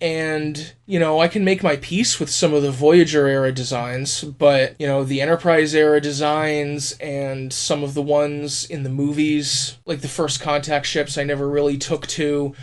Speaker 1: And, I can make my peace with some of the Voyager-era designs, but, the Enterprise-era designs and some of the ones in the movies, like the First Contact ships, I never really took to.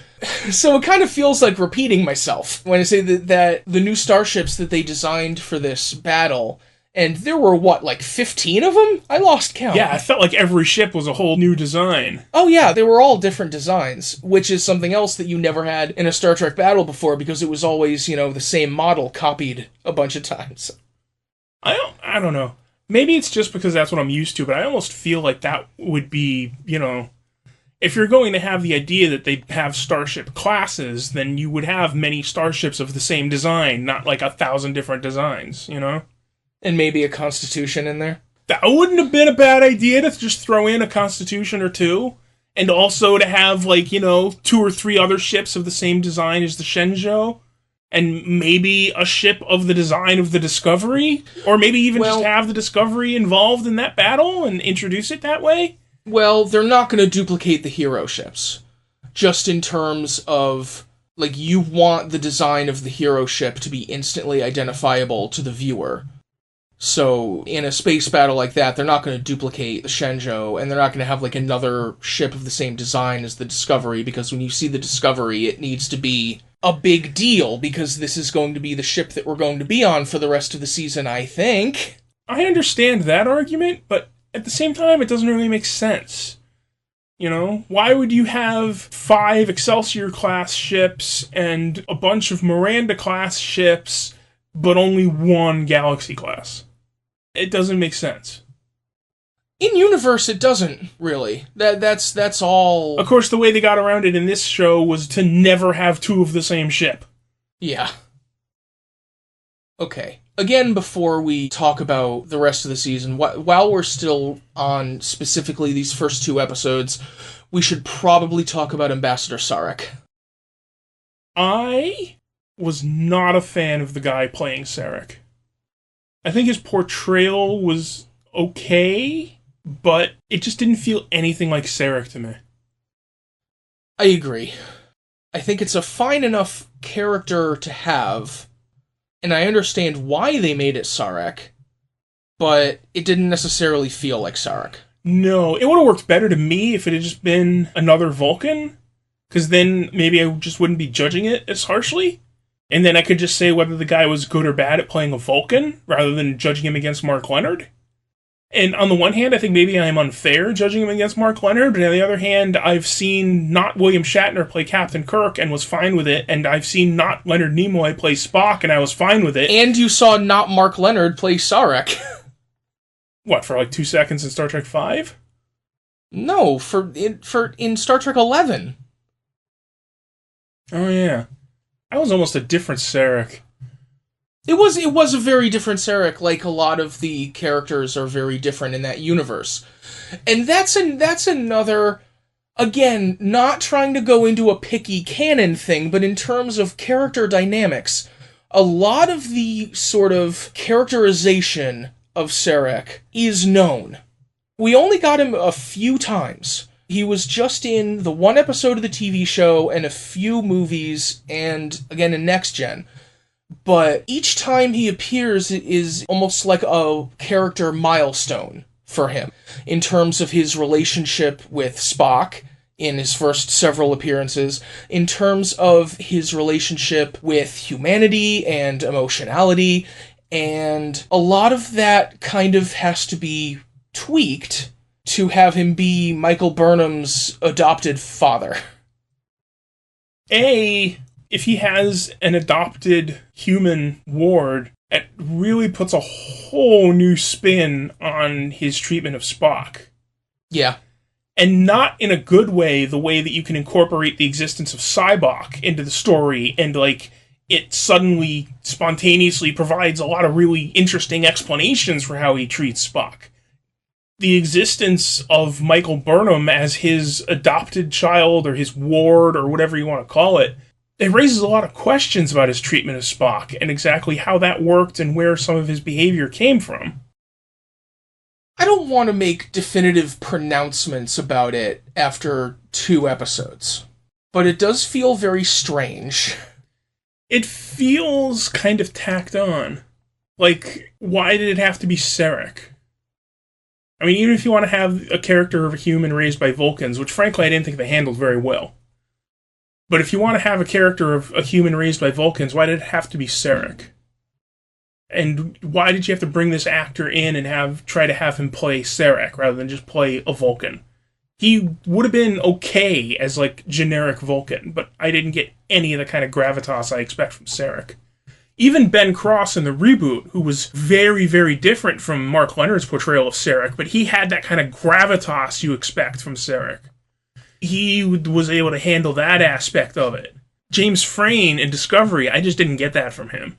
Speaker 1: So it kind of feels like repeating myself when I say that the new starships that they designed for this battle, and there were, 15 of them? I lost count.
Speaker 3: Yeah, I felt like every ship was a whole new design.
Speaker 1: Oh yeah, they were all different designs, which is something else that you never had in a Star Trek battle before, because it was always, the same model copied a bunch of times.
Speaker 3: I don't know. Maybe it's just because that's what I'm used to, but I almost feel like that would be, if you're going to have the idea that they have starship classes, then you would have many starships of the same design, not 1,000 different designs,
Speaker 1: And maybe a Constitution in there?
Speaker 3: That wouldn't have been a bad idea to just throw in a Constitution or two. And also to have, 2 or 3 other ships of the same design as the Shenzhou. And maybe a ship of the design of the Discovery. Or maybe even just have the Discovery involved in that battle and introduce it that way.
Speaker 1: Well, they're not going to duplicate the hero ships. Just in terms of, you want the design of the hero ship to be instantly identifiable to the viewer. So, in a space battle like that, they're not going to duplicate the Shenzhou, and they're not going to have, another ship of the same design as the Discovery, because when you see the Discovery, it needs to be a big deal, because this is going to be the ship that we're going to be on for the rest of the season, I think.
Speaker 3: I understand that argument, but at the same time, it doesn't really make sense. Why would you have 5 Excelsior-class ships and a bunch of Miranda-class ships, but only 1 Galaxy-class? It doesn't make sense.
Speaker 1: In universe, it doesn't, really. That's all.
Speaker 3: Of course, the way they got around it in this show was to never have 2 of the same ship.
Speaker 1: Yeah. Okay. Again, before we talk about the rest of the season, while we're still on specifically these first 2 episodes, we should probably talk about Ambassador Sarek.
Speaker 3: I was not a fan of the guy playing Sarek. I think his portrayal was okay, but it just didn't feel anything like Sarek to me.
Speaker 1: I agree. I think it's a fine enough character to have, and I understand why they made it Sarek, but it didn't necessarily feel like Sarek.
Speaker 3: No, it would have worked better to me if it had just been another Vulcan, because then maybe I just wouldn't be judging it as harshly, and then I could just say whether the guy was good or bad at playing a Vulcan, rather than judging him against Mark Lenard. And on the one hand, I think maybe I'm unfair judging him against Mark Lenard, but on the other hand, I've seen not William Shatner play Captain Kirk and was fine with it, and I've seen not Leonard Nimoy play Spock and I was fine with it.
Speaker 1: And you saw not Mark Lenard play Sarek.
Speaker 3: What, for like 2 seconds in Star Trek V?
Speaker 1: No, in Star Trek 11.
Speaker 3: Oh yeah. That was almost a different Sarek.
Speaker 1: It was a very different Sarek, like a lot of the characters are very different in that universe. And that's another, again, not trying to go into a picky canon thing, but in terms of character dynamics, a lot of the sort of characterization of Sarek is known. We only got him a few times. He was just in the one episode of the TV show and a few movies, and again in Next Gen. But each time he appears is almost like a character milestone for him, in terms of his relationship with Spock in his first several appearances, in terms of his relationship with humanity and emotionality, and a lot of that kind of has to be tweaked to have him be Michael Burnham's adopted father.
Speaker 3: If he has an adopted human ward, it really puts a whole new spin on his treatment of Spock.
Speaker 1: Yeah.
Speaker 3: And not in a good way, the way that you can incorporate the existence of Cybok into the story, and like it suddenly, spontaneously provides a lot of really interesting explanations for how he treats Spock. The existence of Michael Burnham as his adopted child, or his ward, or whatever you want to call it, it raises a lot of questions about his treatment of Spock, and exactly how that worked and where some of his behavior came from.
Speaker 1: I don't want to make definitive pronouncements about it after 2 episodes, but it does feel very strange.
Speaker 3: It feels kind of tacked on. Like, why did it have to be Sarek? I mean, even if you want to have a character of a human raised by Vulcans, which frankly I didn't think they handled very well. But if you want to have a character of a human raised by Vulcans, why did it have to be Sarek? And why did you have to bring this actor in and try to have him play Sarek rather than just play a Vulcan? He would have been okay as, like, generic Vulcan, but I didn't get any of the kind of gravitas I expect from Sarek. Even Ben Cross in the reboot, who was very, very different from Mark Lenard's portrayal of Sarek, but he had that kind of gravitas you expect from Sarek. He was able to handle that aspect of it. James Frain in Discovery, I just didn't get that from him.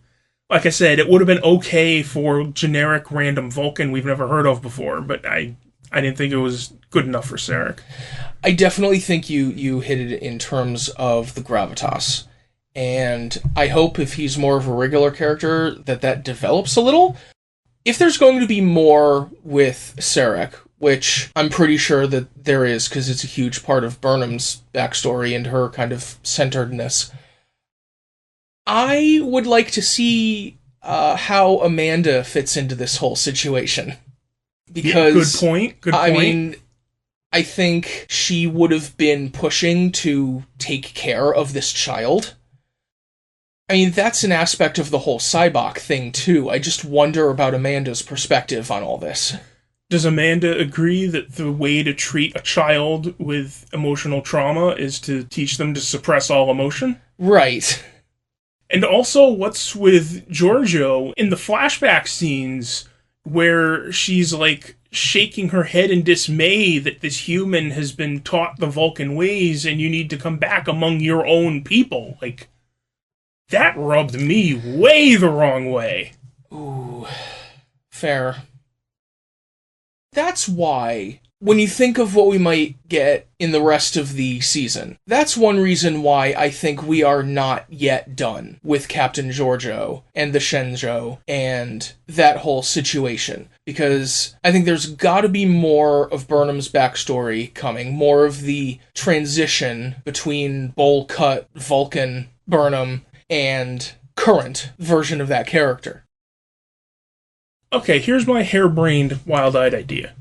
Speaker 3: Like I said, it would have been okay for generic random Vulcan we've never heard of before, but I didn't think it was good enough for Sarek.
Speaker 1: I definitely think you hit it in terms of the gravitas. And I hope if he's more of a regular character that develops a little. If there's going to be more with Sarek, which I'm pretty sure that there is, because it's a huge part of Burnham's backstory and her kind of centeredness, I would like to see how Amanda fits into this whole situation. Because,
Speaker 3: good point.
Speaker 1: I mean, I think she would have been pushing to take care of this child. I mean, that's an aspect of the whole Cybok thing, too. I just wonder about Amanda's perspective on all this.
Speaker 3: Does Amanda agree that the way to treat a child with emotional trauma is to teach them to suppress all emotion?
Speaker 1: Right.
Speaker 3: And also, what's with Giorgio in the flashback scenes where she's, like, shaking her head in dismay that this human has been taught the Vulcan ways and you need to come back among your own people? Like, that rubbed me way the wrong way.
Speaker 1: Ooh, fair. That's why when you think of what we might get in the rest of the season, that's one reason why I think we are not yet done with Captain Giorgio and the Shenzhou and that whole situation. Because I think there's gotta be more of Burnham's backstory coming, more of the transition between bowl cut Vulcan Burnham and current version of that character.
Speaker 3: Okay, here's my harebrained, wild-eyed idea.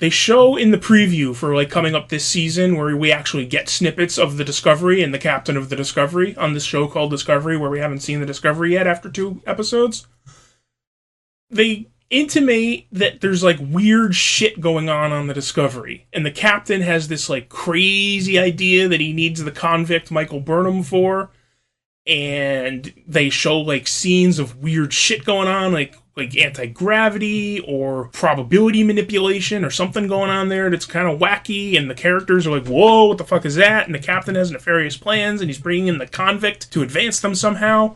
Speaker 3: They show in the preview for, like, coming up this season, where we actually get snippets of the Discovery and the captain of the Discovery on this show called Discovery, where we haven't seen the Discovery yet after 2 episodes. They intimate that there's, like, weird shit going on the Discovery, and the captain has this, like, crazy idea that he needs the convict Michael Burnham for, and they show, like, scenes of weird shit going on, like anti-gravity or probability manipulation or something going on there that's kind of wacky, and the characters are like, whoa, what the fuck is that? And the captain has nefarious plans, and he's bringing in the convict to advance them somehow.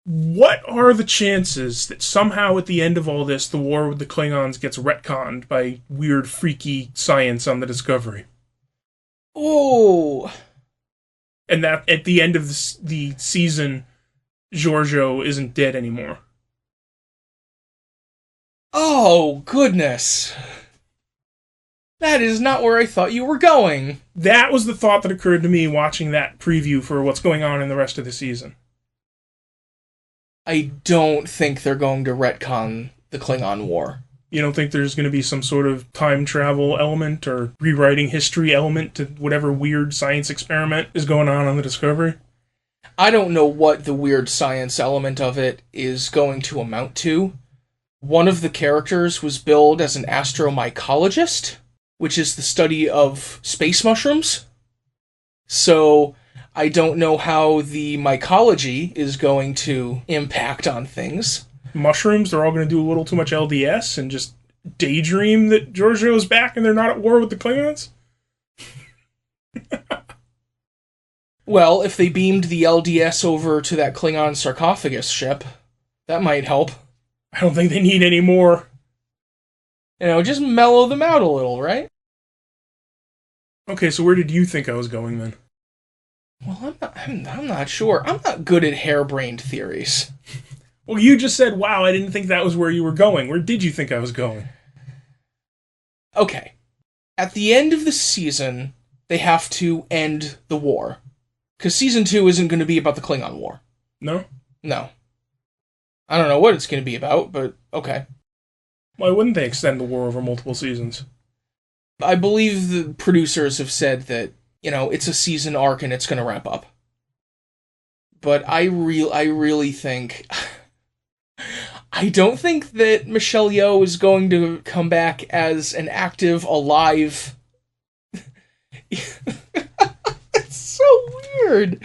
Speaker 3: What are the chances that somehow at the end of all this, the war with the Klingons gets retconned by weird, freaky science on the Discovery?
Speaker 1: Oh.
Speaker 3: And that at the end of the season, Giorgio isn't dead anymore.
Speaker 1: Oh, goodness. That is not where I thought you were going.
Speaker 3: That was the thought that occurred to me watching that preview for what's going on in the rest of the season.
Speaker 1: I don't think they're going to retcon the Klingon War.
Speaker 3: You don't think there's going to be some sort of time travel element or rewriting history element to whatever weird science experiment is going on the Discovery?
Speaker 1: I don't know what the weird science element of it is going to amount to. One of the characters was billed as an astromycologist, which is the study of space mushrooms. So I don't know how the mycology is going to impact on things.
Speaker 3: Mushrooms, they're all going to do a little too much LDS and just daydream that Giorgio's back and they're not at war with the Klingons?
Speaker 1: Well, if they beamed the LDS over to that Klingon sarcophagus ship, that might help.
Speaker 3: I don't think they need any more.
Speaker 1: You know, just mellow them out a little, right?
Speaker 3: Okay, so where did you think I was going then?
Speaker 1: Well, I'm not sure. I'm not good at harebrained theories.
Speaker 3: Well, you just said, wow, I didn't think that was where you were going. Where did you think I was going?
Speaker 1: Okay. At the end of the season, they have to end the war. Because season 2 isn't going to be about the Klingon War.
Speaker 3: No?
Speaker 1: No. I don't know what it's going to be about, but okay.
Speaker 3: Why wouldn't they extend the war over multiple seasons?
Speaker 1: I believe the producers have said that, you know, it's a season arc and it's going to wrap up. But I really think... I don't think that Michelle Yeoh is going to come back as an active, alive... It's so weird.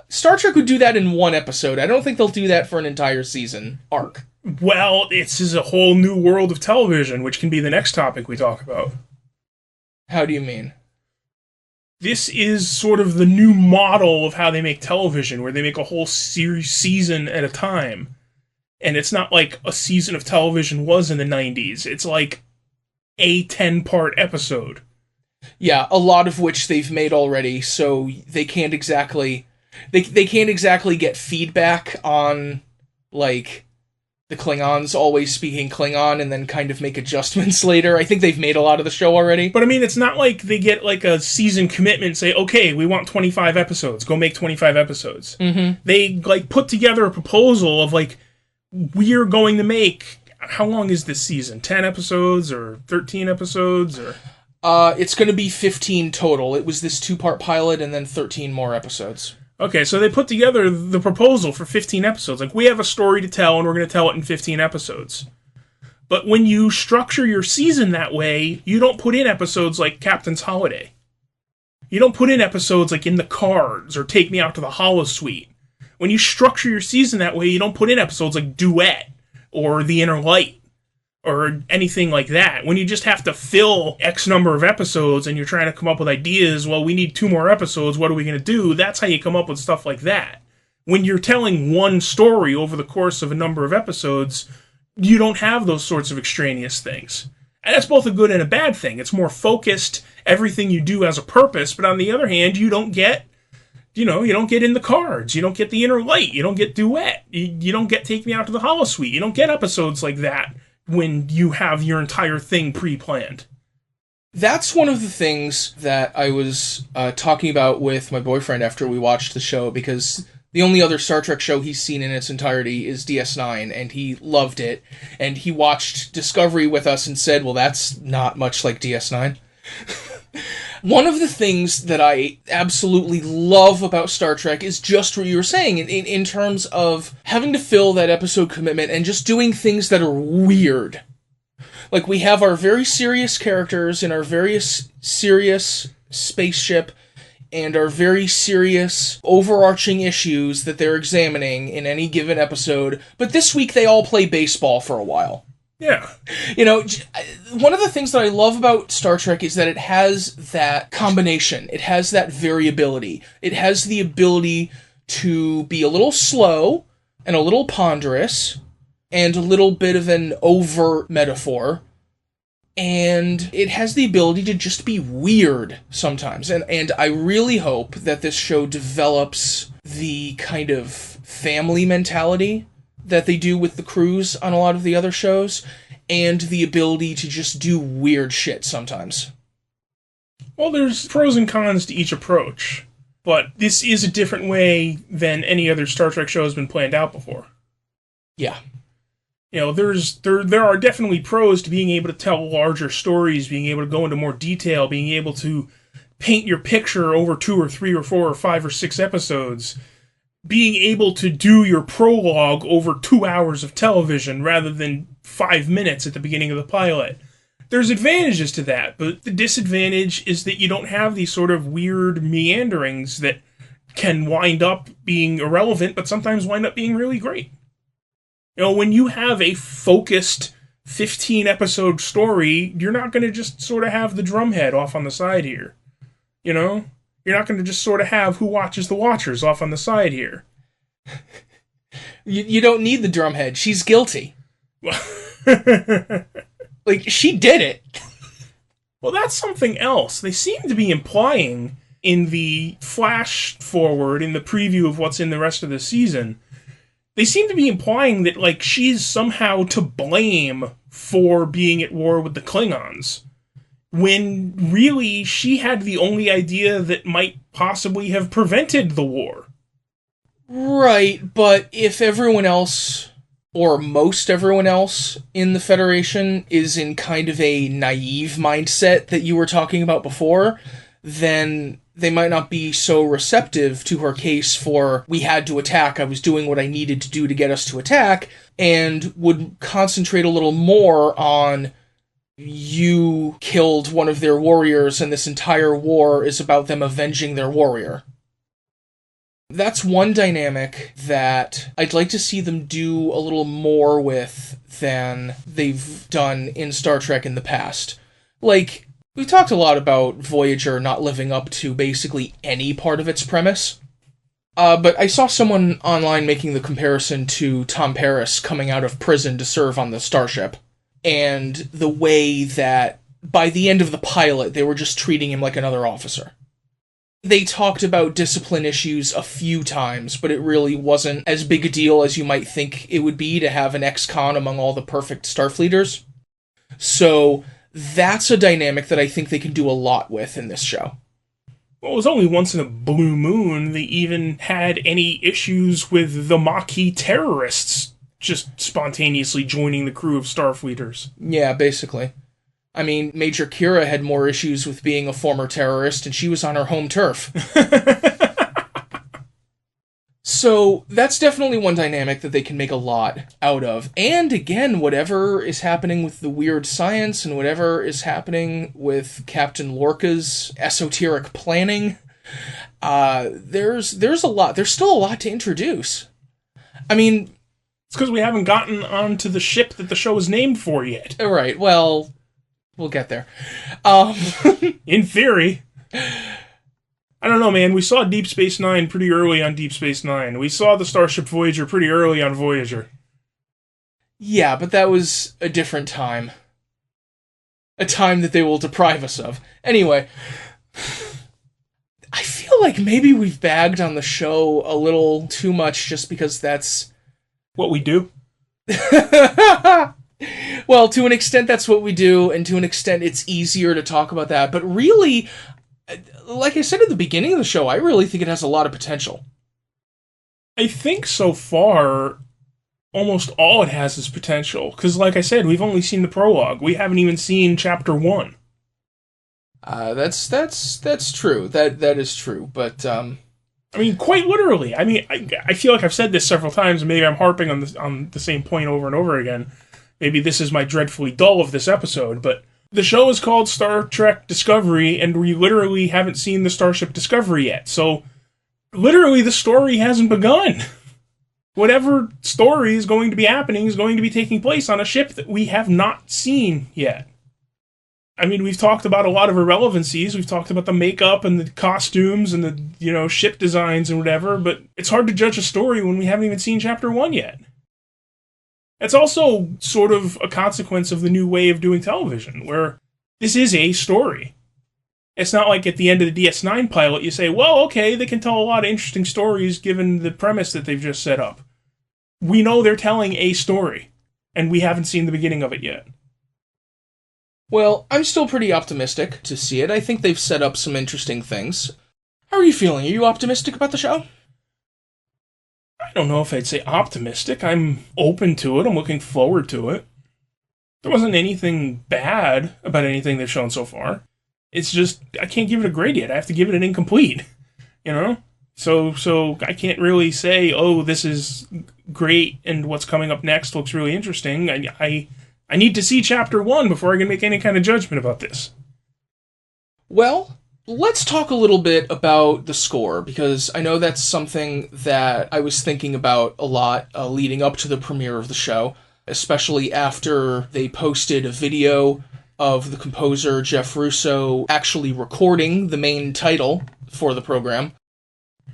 Speaker 1: Star Trek would do that in one episode. I don't think they'll do that for an entire season arc.
Speaker 3: Well, this is a whole new world of television, which can be the next topic we talk about.
Speaker 1: How do you mean?
Speaker 3: This is sort of the new model of how they make television, where they make a whole season at a time. And it's not like a season of television was in the 90s. It's like a 10-part episode.
Speaker 1: Yeah, a lot of which they've made already, so they can't exactly... They can't exactly get feedback on, like, the Klingons always speaking Klingon and then kind of make adjustments later. I think they've made a lot of the show already.
Speaker 3: But I mean, it's not like they get, like, a season commitment and say, okay, we want 25 episodes. Go make 25 episodes.
Speaker 1: Mm-hmm.
Speaker 3: They, like, put together a proposal of, like, we're going to make... How long is this season? 10 episodes or 13 episodes or...
Speaker 1: It's going to be 15 total. It was this 2-part pilot and then 13 more episodes.
Speaker 3: Okay, so they put together the proposal for 15 episodes. Like, we have a story to tell, and we're going to tell it in 15 episodes. But when you structure your season that way, you don't put in episodes like Captain's Holiday. You don't put in episodes like In the Cards or Take Me Out to the Holosuite. When you structure your season that way, you don't put in episodes like Duet or The Inner Light or anything like that. When you just have to fill X number of episodes and you're trying to come up with ideas, well, we need 2 more episodes, what are we going to do? That's how you come up with stuff like that. When you're telling one story over the course of a number of episodes, you don't have those sorts of extraneous things. And that's both a good and a bad thing. It's more focused, everything you do has a purpose, but on the other hand, you don't get in the cards, you don't get the inner light, you don't get duet, you don't get Take Me Out to the Holosuite, you don't get episodes like that when you have your entire thing pre-planned.
Speaker 1: That's one of the things that I was talking about with my boyfriend after we watched the show, because the only other Star Trek show he's seen in its entirety is DS9, and he loved it, and he watched Discovery with us and said, well, that's not much like DS9. One of the things that I absolutely love about Star Trek is just what you were saying, in terms of having to fill that episode commitment and just doing things that are weird. Like, we have our very serious characters in our very serious spaceship and our very serious overarching issues that they're examining in any given episode, but this week they all play baseball for a while.
Speaker 3: Yeah.
Speaker 1: One of the things that I love about Star Trek is that it has that combination. It has that variability. It has the ability to be a little slow and a little ponderous and a little bit of an overt metaphor. And it has the ability to just be weird sometimes. And I really hope that this show develops the kind of family mentality that they do with the crews on a lot of the other shows, and the ability to just do weird shit sometimes.
Speaker 3: Well, there's pros and cons to each approach, but this is a different way than any other Star Trek show has been planned out before.
Speaker 1: Yeah.
Speaker 3: There are definitely pros to being able to tell larger stories, being able to go into more detail, being able to paint your picture over 2 or 3 or 4 or 5 or 6 episodes, being able to do your prologue over 2 hours of television rather than 5 minutes at the beginning of the pilot. There's advantages to that, but the disadvantage is that you don't have these sort of weird meanderings that can wind up being irrelevant, but sometimes wind up being really great. When you have a focused 15-episode story, you're not going to just sort of have the drumhead off on the side here. You're not going to just sort of have Who Watches the Watchers off on the side here.
Speaker 1: You don't need the drumhead. She's guilty. Like, she did it.
Speaker 3: Well, that's something else. They seem to be implying in the flash forward, in the preview of what's in the rest of the season, they seem to be implying that, like, she's somehow to blame for being at war with the Klingons, when really she had the only idea that might possibly have prevented the war.
Speaker 1: Right, but if everyone else, or most everyone else in the Federation, is in kind of a naive mindset that you were talking about before, then they might not be so receptive to her case for, we had to attack, I was doing what I needed to do to get us to attack, and would concentrate a little more on, you killed one of their warriors and this entire war is about them avenging their warrior. That's one dynamic that I'd like to see them do a little more with than they've done in Star Trek in the past. Like, we talked a lot about Voyager not living up to basically any part of its premise. But I saw someone online making the comparison to Tom Paris coming out of prison to serve on the Starship, and the way that by the end of the pilot, they were just treating him like another officer. They talked about discipline issues a few times, but it really wasn't as big a deal as you might think it would be to have an ex-con among all the perfect Starfleeters. So that's a dynamic that I think they can do a lot with in this show.
Speaker 3: Well, it was only once in a blue moon they even had any issues with the Maquis terrorists just spontaneously joining the crew of Starfleeters.
Speaker 1: Yeah, basically. I mean, Major Kira had more issues with being a former terrorist, and she was on her home turf. So, that's definitely one dynamic that they can make a lot out of. And again, whatever is happening with the weird science, and whatever is happening with Captain Lorca's esoteric planning, there's a lot. There's still a lot to introduce. I mean,
Speaker 3: it's because we haven't gotten onto the ship that the show is named for yet.
Speaker 1: Right, well, we'll get there.
Speaker 3: In theory. I don't know, man. We saw Deep Space Nine pretty early on Deep Space Nine. We saw the Starship Voyager pretty early on Voyager.
Speaker 1: Yeah, but that was a different time. A time that they will deprive us of. Anyway, I feel like maybe we've bagged on the show a little too much just because that's...
Speaker 3: What we do?
Speaker 1: Well, to an extent that's what we do, and to an extent it's easier to talk about that. But really, like I said at the beginning of the show, I really think it has a lot of potential.
Speaker 3: I think so far, almost all it has is potential. Because, like I said, we've only seen the prologue. We haven't even seen Chapter 1.
Speaker 1: That's true. That is true. But I
Speaker 3: mean, quite literally. I mean, I feel like I've said this several times, and maybe I'm harping on the same point over and over again. Maybe this is my dreadfully dull of this episode, but the show is called Star Trek Discovery, and we literally haven't seen the Starship Discovery yet. So, literally, the story hasn't begun. Whatever story is going to be happening is going to be taking place on a ship that we have not seen yet. I mean, we've talked about a lot of irrelevancies. We've talked about the makeup and the costumes and the, ship designs and whatever, but it's hard to judge a story when we haven't even seen Chapter 1 yet. It's also sort of a consequence of the new way of doing television, where this is a story. It's not like at the end of the DS9 pilot you say, well, okay, they can tell a lot of interesting stories given the premise that they've just set up. We know they're telling a story, and we haven't seen the beginning of it yet.
Speaker 1: Well, I'm still pretty optimistic to see it. I think they've set up some interesting things. How are you feeling? Are you optimistic about the show?
Speaker 3: I don't know if I'd say optimistic. I'm open to it. I'm looking forward to it. There wasn't anything bad about anything they've shown so far. It's just, I can't give it a grade yet. I have to give it an incomplete, So I can't really say, oh, this is great and what's coming up next looks really interesting. I need to see Chapter 1 before I can make any kind of judgment about this.
Speaker 1: Well, let's talk a little bit about the score, because I know that's something that I was thinking about a lot leading up to the premiere of the show, especially after they posted a video of the composer Jeff Russo actually recording the main title for the program,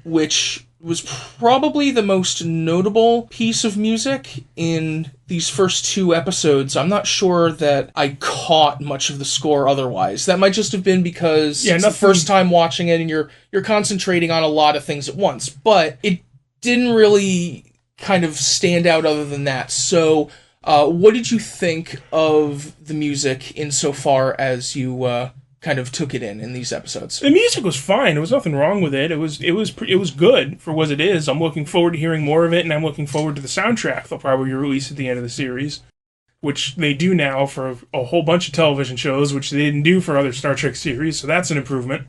Speaker 1: which was probably the most notable piece of music in these first two episodes. I'm not sure that I caught much of the score otherwise. That might just have been because it's the first time watching it and you're concentrating on a lot of things at once. But it didn't really kind of stand out other than that. So what did you think of the music insofar as you kind of took it in these episodes?
Speaker 3: The music was fine. There was nothing wrong with it. It was good for what it is. I'm looking forward to hearing more of it, and I'm looking forward to the soundtrack they'll probably release at the end of the series, which they do now for a whole bunch of television shows, which they didn't do for other Star Trek series, so that's an improvement.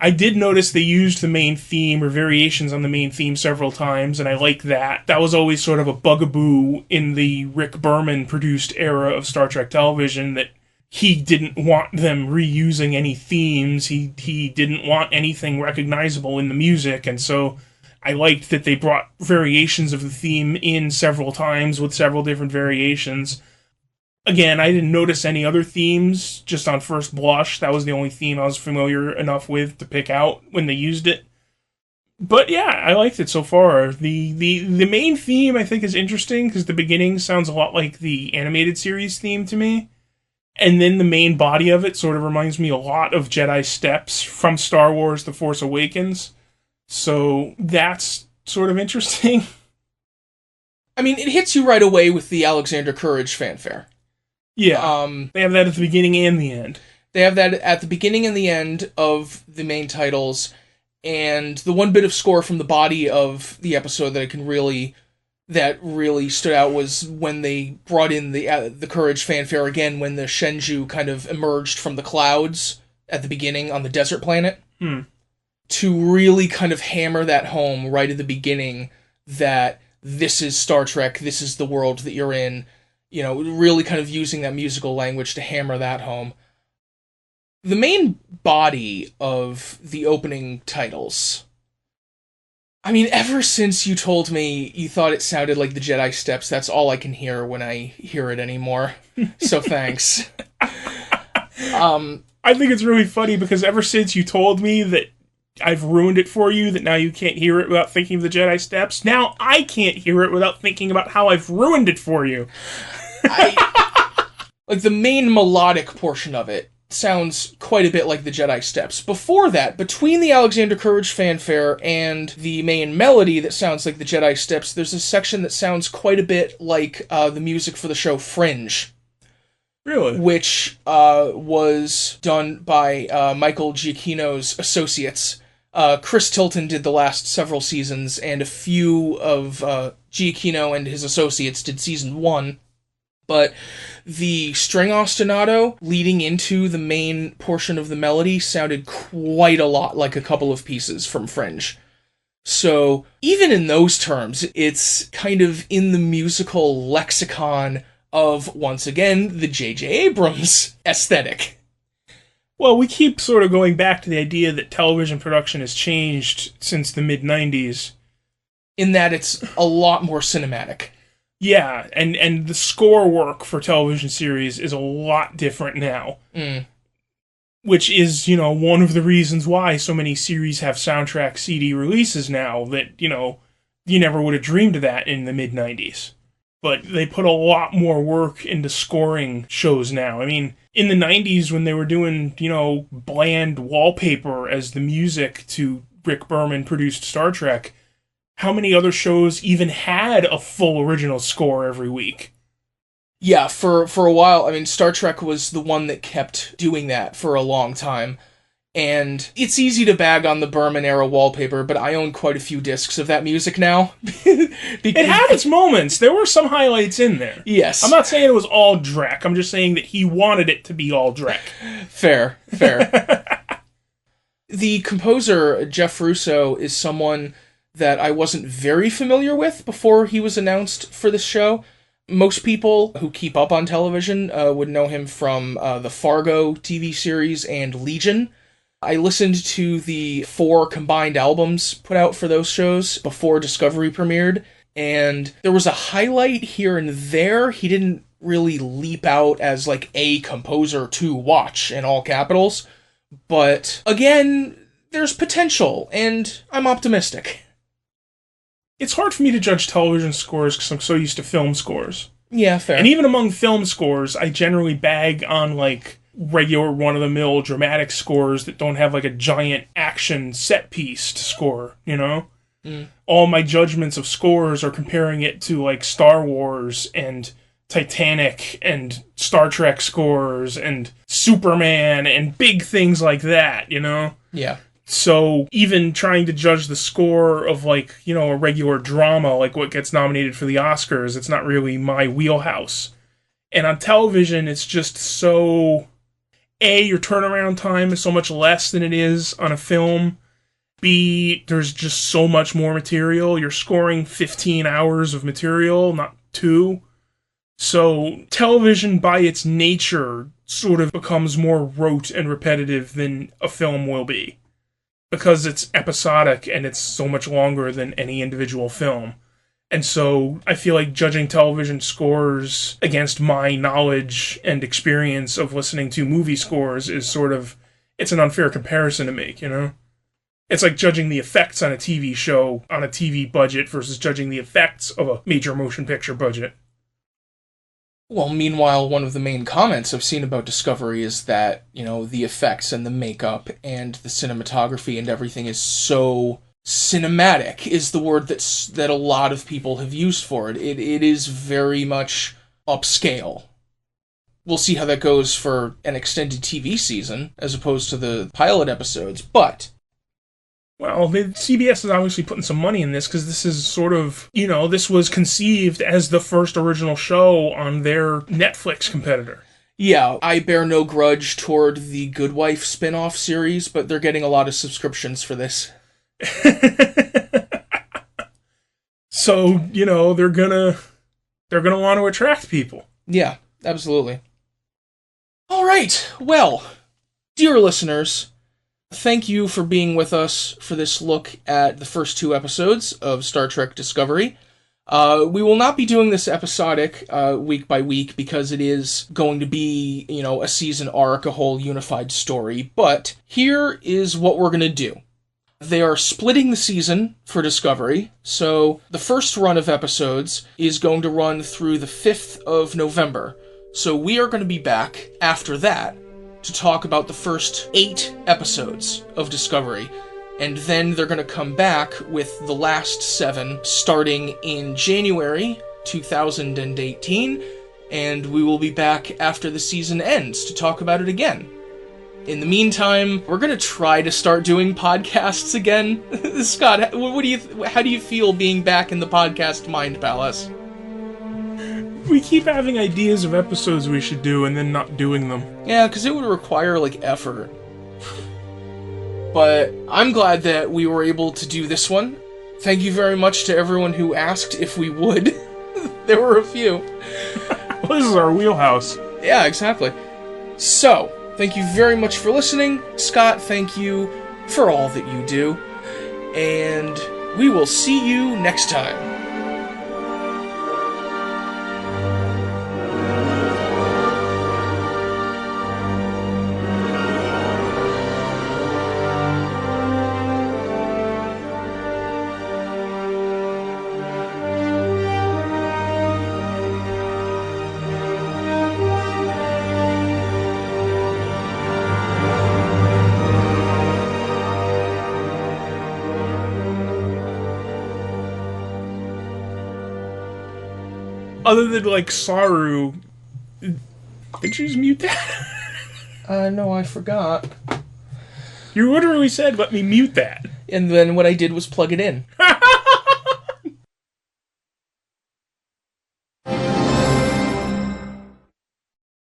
Speaker 3: I did notice they used the main theme or variations on the main theme several times, and I like that. That was always sort of a bugaboo in the Rick Berman-produced era of Star Trek television, that he didn't want them reusing any themes. He didn't want anything recognizable in the music, and so I liked that they brought variations of the theme in several times with several different variations. Again, I didn't notice any other themes, just on first blush. That was the only theme I was familiar enough with to pick out when they used it. But yeah, I liked it so far. The main theme, I think, is interesting, because the beginning sounds a lot like the animated series theme to me. And then the main body of it sort of reminds me a lot of Jedi Steps from Star Wars The Force Awakens. So that's sort of interesting.
Speaker 1: I mean, it hits you right away with the Alexander Courage fanfare.
Speaker 3: Yeah, they have that at the beginning and the end.
Speaker 1: They have that at the beginning and the end of the main titles, and the one bit of score from the body of the episode that really stood out was when they brought in the Courage fanfare again, when the Shenzhou kind of emerged from the clouds at the beginning on the desert planet, to really kind of hammer that home right at the beginning that this is Star Trek, this is the world that you're in. Really kind of using that musical language to hammer that home. The main body of the opening titles, I mean, ever since you told me you thought it sounded like the Jedi Steps, that's all I can hear when I hear it anymore. So thanks.
Speaker 3: I think it's really funny because ever since you told me that I've ruined it for you that now you can't hear it without thinking of the Jedi steps. Now I can't hear it without thinking about how I've ruined it for you.
Speaker 1: Like, the main melodic portion of it sounds quite a bit like the Jedi steps. Before that, between the Alexander Courage fanfare and the main melody that sounds like the Jedi steps, there's a section that sounds quite a bit like the music for the show Fringe.
Speaker 3: Really?
Speaker 1: Which was done by Michael Giacchino's associates. Chris Tilton did the last several seasons, and a few of Giacchino and his associates did season 1. But the string ostinato leading into the main portion of the melody sounded quite a lot like a couple of pieces from Fringe. So, even in those terms, it's kind of in the musical lexicon of, once again, the J.J. Abrams aesthetic.
Speaker 3: Well, we keep sort of going back to the idea that television production has changed since the mid-90s.
Speaker 1: In that it's a lot more cinematic.
Speaker 3: Yeah, and the score work for television series is a lot different now. Which is, one of the reasons why so many series have soundtrack CD releases now that, you never would have dreamed of that in the mid-90s. But they put a lot more work into scoring shows now. I mean, in the 90s when they were doing, bland wallpaper as the music to Rick Berman produced Star Trek, how many other shows even had a full original score every week?
Speaker 1: Yeah, for a while, I mean, Star Trek was the one that kept doing that for a long time. And it's easy to bag on the Berman-era wallpaper, but I own quite a few discs of that music now.
Speaker 3: It had its moments. There were some highlights in there.
Speaker 1: Yes.
Speaker 3: I'm not saying it was all Drek. I'm just saying that he wanted it to be all Drek.
Speaker 1: Fair. The composer, Jeff Russo, is someone that I wasn't very familiar with before he was announced for this show. Most people who keep up on television would know him from the Fargo TV series and Legion. I listened to the 4 combined albums put out for those shows before Discovery premiered, and there was a highlight here and there. He didn't really leap out as like a composer to watch in all capitals, but again, there's potential, and I'm optimistic.
Speaker 3: It's hard for me to judge television scores because I'm so used to film scores.
Speaker 1: Yeah, fair.
Speaker 3: And even among film scores, I generally bag on, like, regular run-of-the-mill dramatic scores that don't have, like, a giant action set piece to score, All my judgments of scores are comparing it to, like, Star Wars and Titanic and Star Trek scores and Superman and big things like that,
Speaker 1: Yeah.
Speaker 3: So even trying to judge the score of, like, a regular drama, like what gets nominated for the Oscars, it's not really my wheelhouse. And on television, it's just so... A, your turnaround time is so much less than it is on a film. B, there's just so much more material. You're scoring 15 hours of material, not 2. So television, by its nature, sort of becomes more rote and repetitive than a film will be. Because it's episodic and it's so much longer than any individual film. And so I feel like judging television scores against my knowledge and experience of listening to movie scores is sort of, it's an unfair comparison to make, It's like judging the effects on a TV show on a TV budget versus judging the effects of a major motion picture budget.
Speaker 1: Well, meanwhile, one of the main comments I've seen about Discovery is that, the effects and the makeup and the cinematography and everything is so cinematic, is the word that a lot of people have used for it. It is very much upscale. We'll see how that goes for an extended TV season, as opposed to the pilot episodes, but...
Speaker 3: Well, CBS is obviously putting some money in this, because this is sort of, this was conceived as the first original show on their Netflix competitor.
Speaker 1: Yeah, I bear no grudge toward the Good Wife spin-off series, but they're getting a lot of subscriptions for this.
Speaker 3: So, they're gonna want to attract people.
Speaker 1: Yeah, absolutely. All right, well, dear listeners... Thank you for being with us for this look at the first 2 episodes of Star Trek Discovery. We will not be doing this episodic week by week because it is going to be, a season arc, a whole unified story. But here is what we're going to do. They are splitting the season for Discovery, so the first run of episodes is going to run through the 5th of November. So we are going to be back after that to talk about the first 8 episodes of Discovery. And then they're going to come back with the last 7 starting in January 2018, and we will be back after the season ends to talk about it again. In the meantime, we're going to try to start doing podcasts again. Scott, how do you feel being back in the podcast Mind Palace?
Speaker 3: We keep having ideas of episodes we should do and then not doing them.
Speaker 1: Yeah, because it would require, effort. But I'm glad that we were able to do this one. Thank you very much to everyone who asked if we would. There were a few.
Speaker 3: Well, this is our wheelhouse.
Speaker 1: Yeah, exactly. So, thank you very much for listening. Scott, thank you for all that you do. And we will see you next time.
Speaker 3: Other than, Saru, did you just mute that?
Speaker 1: No, I forgot.
Speaker 3: You literally said, let me mute that.
Speaker 1: And then what I did was plug it in.